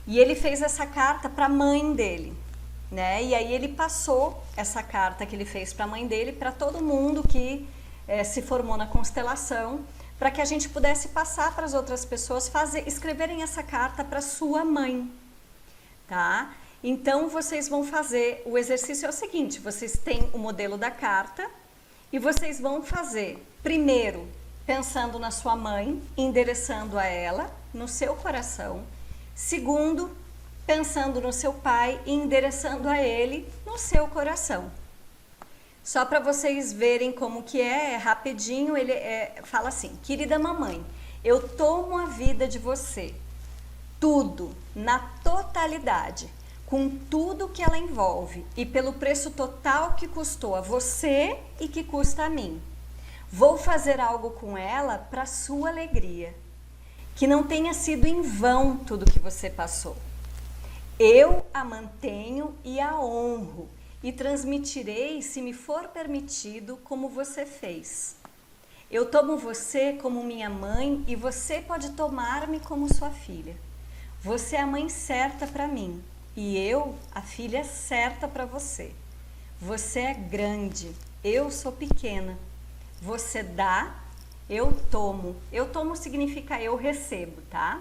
E ele fez essa carta para a mãe dele, né? E aí ele passou essa carta que ele fez para a mãe dele para todo mundo que se formou na constelação, para que a gente pudesse passar para as outras pessoas, escreverem essa carta para sua mãe, tá? Então, vocês vão fazer, o exercício é o seguinte: vocês têm o modelo da carta e vocês vão fazer, primeiro, pensando na sua mãe, endereçando a ela, no seu coração. Segundo, pensando no seu pai e endereçando a ele, no seu coração. Só para vocês verem como que é rapidinho, ele fala assim: querida mamãe, eu tomo a vida de você, tudo, na totalidade, com tudo que ela envolve e pelo preço total que custou a você e que custa a mim. Vou fazer algo com ela para sua alegria, que não tenha sido em vão tudo que você passou. Eu a mantenho e a honro e transmitirei, se me for permitido, como você fez. Eu tomo você como minha mãe e você pode tomar-me como sua filha. Você é a mãe certa para mim. E eu, a filha certa para você. Você é grande, eu sou pequena. Você dá, eu tomo. Eu tomo significa eu recebo, tá?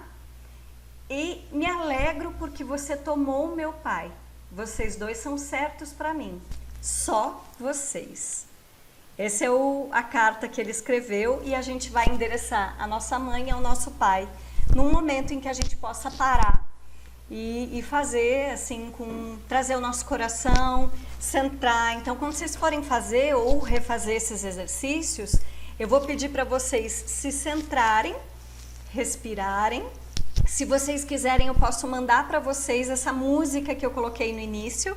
E me alegro porque você tomou o meu pai. Vocês dois são certos para mim. Só vocês. Essa é a carta que ele escreveu e a gente vai endereçar a nossa mãe e ao nosso pai num momento em que a gente possa parar e fazer assim, trazer o nosso coração, centrar. Então, quando vocês forem fazer ou refazer esses exercícios, eu vou pedir para vocês se centrarem, respirarem. Se vocês quiserem, eu posso mandar para vocês essa música que eu coloquei no início.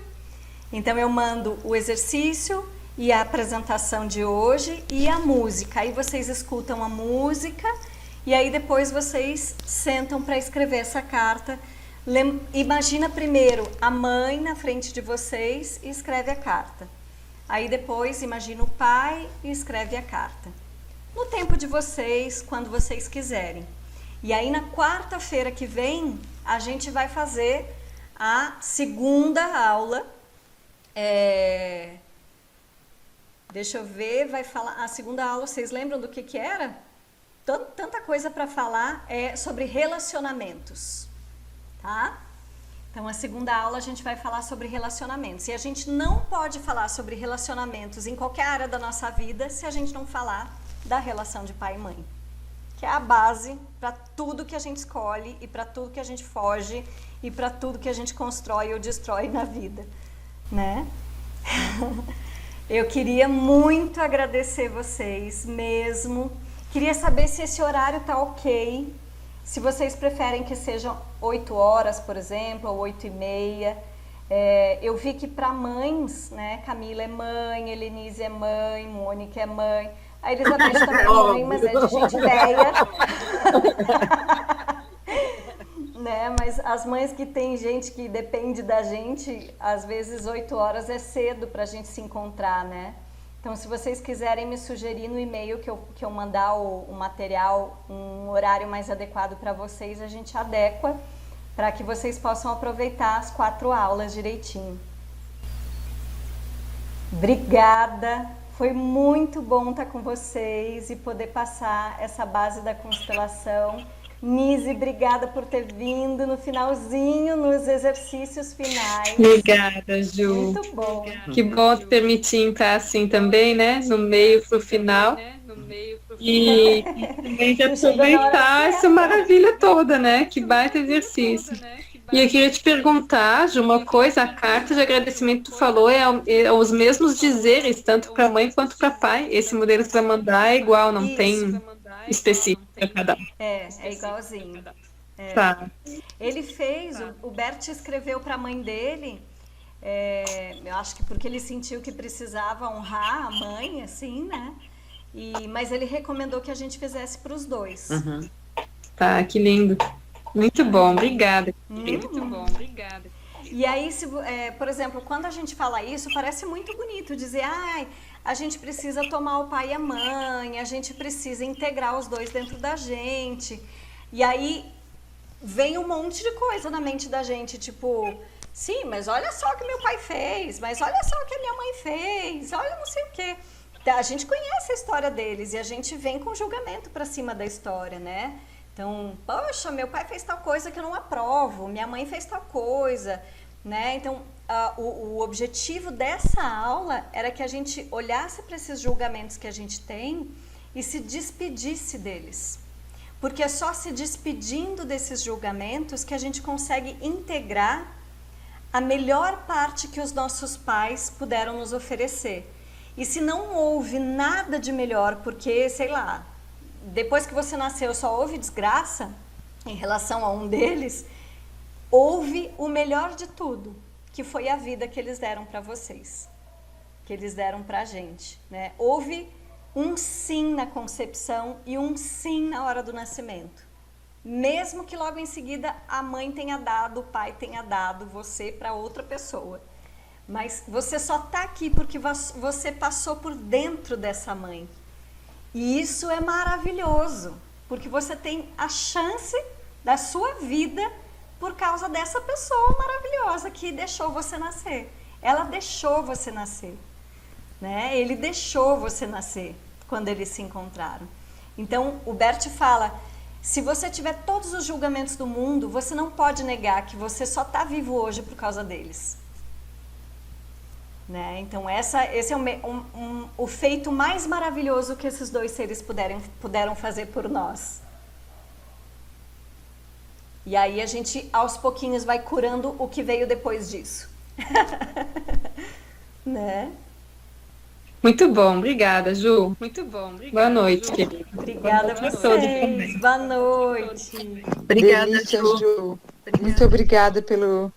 Então, eu mando o exercício e a apresentação de hoje e a música. Aí vocês escutam a música e aí depois vocês sentam para escrever essa carta. Imagina primeiro a mãe na frente de vocês e escreve a carta. Aí depois imagina o pai e escreve a carta. No tempo de vocês, quando vocês quiserem. E aí na quarta-feira que vem, a gente vai fazer a segunda aula. Deixa eu ver, vai falar a segunda aula, vocês lembram do que era? Tanta coisa para falar sobre relacionamentos, tá? Então a segunda aula a gente vai falar sobre relacionamentos. E a gente não pode falar sobre relacionamentos em qualquer área da nossa vida se a gente não falar da relação de pai e mãe, que é a base para tudo que a gente escolhe e para tudo que a gente foge e para tudo que a gente constrói ou destrói na vida, né? Eu queria muito agradecer vocês mesmo. Queria saber se esse horário tá ok. Se vocês preferem que sejam 8 horas, por exemplo, ou 8h30. Eu vi que para mães, né? Camila é mãe, Helenise é mãe, Mônica é mãe. A Elizabeth também é mãe, mas é de gente velha. Né? Mas as mães que tem gente que depende da gente, às vezes 8 horas é cedo para a gente se encontrar, né? Então, se vocês quiserem me sugerir no e-mail que eu mandar o material, um horário mais adequado para vocês, a gente adequa para que vocês possam aproveitar as 4 aulas direitinho. Obrigada! Foi muito bom estar com vocês e poder passar essa base da constelação. Nise, obrigada por ter vindo no finalzinho, nos exercícios finais. Obrigada, Ju. Muito bom. Que bom te permitir entrar assim também, né? No meio pro final. E também de aproveitar essa maravilha toda, né? Que baita exercício. E eu queria te perguntar, Ju, uma coisa, a carta de agradecimento que tu falou é os mesmos dizeres, tanto para mãe quanto para pai. Esse modelo que tu vai mandar é igual, não tem específico para cada um. É igualzinho. Tá. Ele fez, o Bert escreveu para a mãe dele, eu acho que porque ele sentiu que precisava honrar a mãe, assim, né? Mas ele recomendou que a gente fizesse para os dois. Uhum. Tá, que lindo. Muito bom, obrigada. Muito bom, obrigada. E aí, por exemplo, quando a gente fala isso, parece muito bonito dizer, a gente precisa tomar o pai e a mãe, a gente precisa integrar os dois dentro da gente. E aí vem um monte de coisa na mente da gente, tipo, sim, mas olha só o que meu pai fez, mas olha só o que a minha mãe fez, olha não sei o quê. A gente conhece a história deles e a gente vem com julgamento pra cima da história, né? Então, poxa, meu pai fez tal coisa que eu não aprovo, minha mãe fez tal coisa, né? Então, o objetivo dessa aula era que a gente olhasse para esses julgamentos que a gente tem e se despedisse deles. Porque é só se despedindo desses julgamentos que a gente consegue integrar a melhor parte que os nossos pais puderam nos oferecer. E se não houve nada de melhor, porque, sei lá, depois que você nasceu só houve desgraça em relação a um deles, houve o melhor de tudo, que foi a vida que eles deram para vocês, que eles deram para a gente, né? Houve um sim na concepção e um sim na hora do nascimento. Mesmo que logo em seguida a mãe tenha dado, o pai tenha dado você para outra pessoa. Mas você só está aqui porque você passou por dentro dessa mãe. E isso é maravilhoso, porque você tem a chance da sua vida por causa dessa pessoa maravilhosa que deixou você nascer. Ela deixou você nascer, né? Ele deixou você nascer quando eles se encontraram. Então, o Bert fala, se você tiver todos os julgamentos do mundo, você não pode negar que você só está vivo hoje por causa deles. né? Então esse é o feito mais maravilhoso que esses dois seres puderam fazer por nós. E aí a gente aos pouquinhos vai curando o que veio depois disso. Né? Muito bom, obrigada, Ju. Muito bom, obrigada. Boa noite, querida. Obrigada a vocês. Boa noite. Obrigada, Delícia, Ju. Ju. Muito obrigada pelo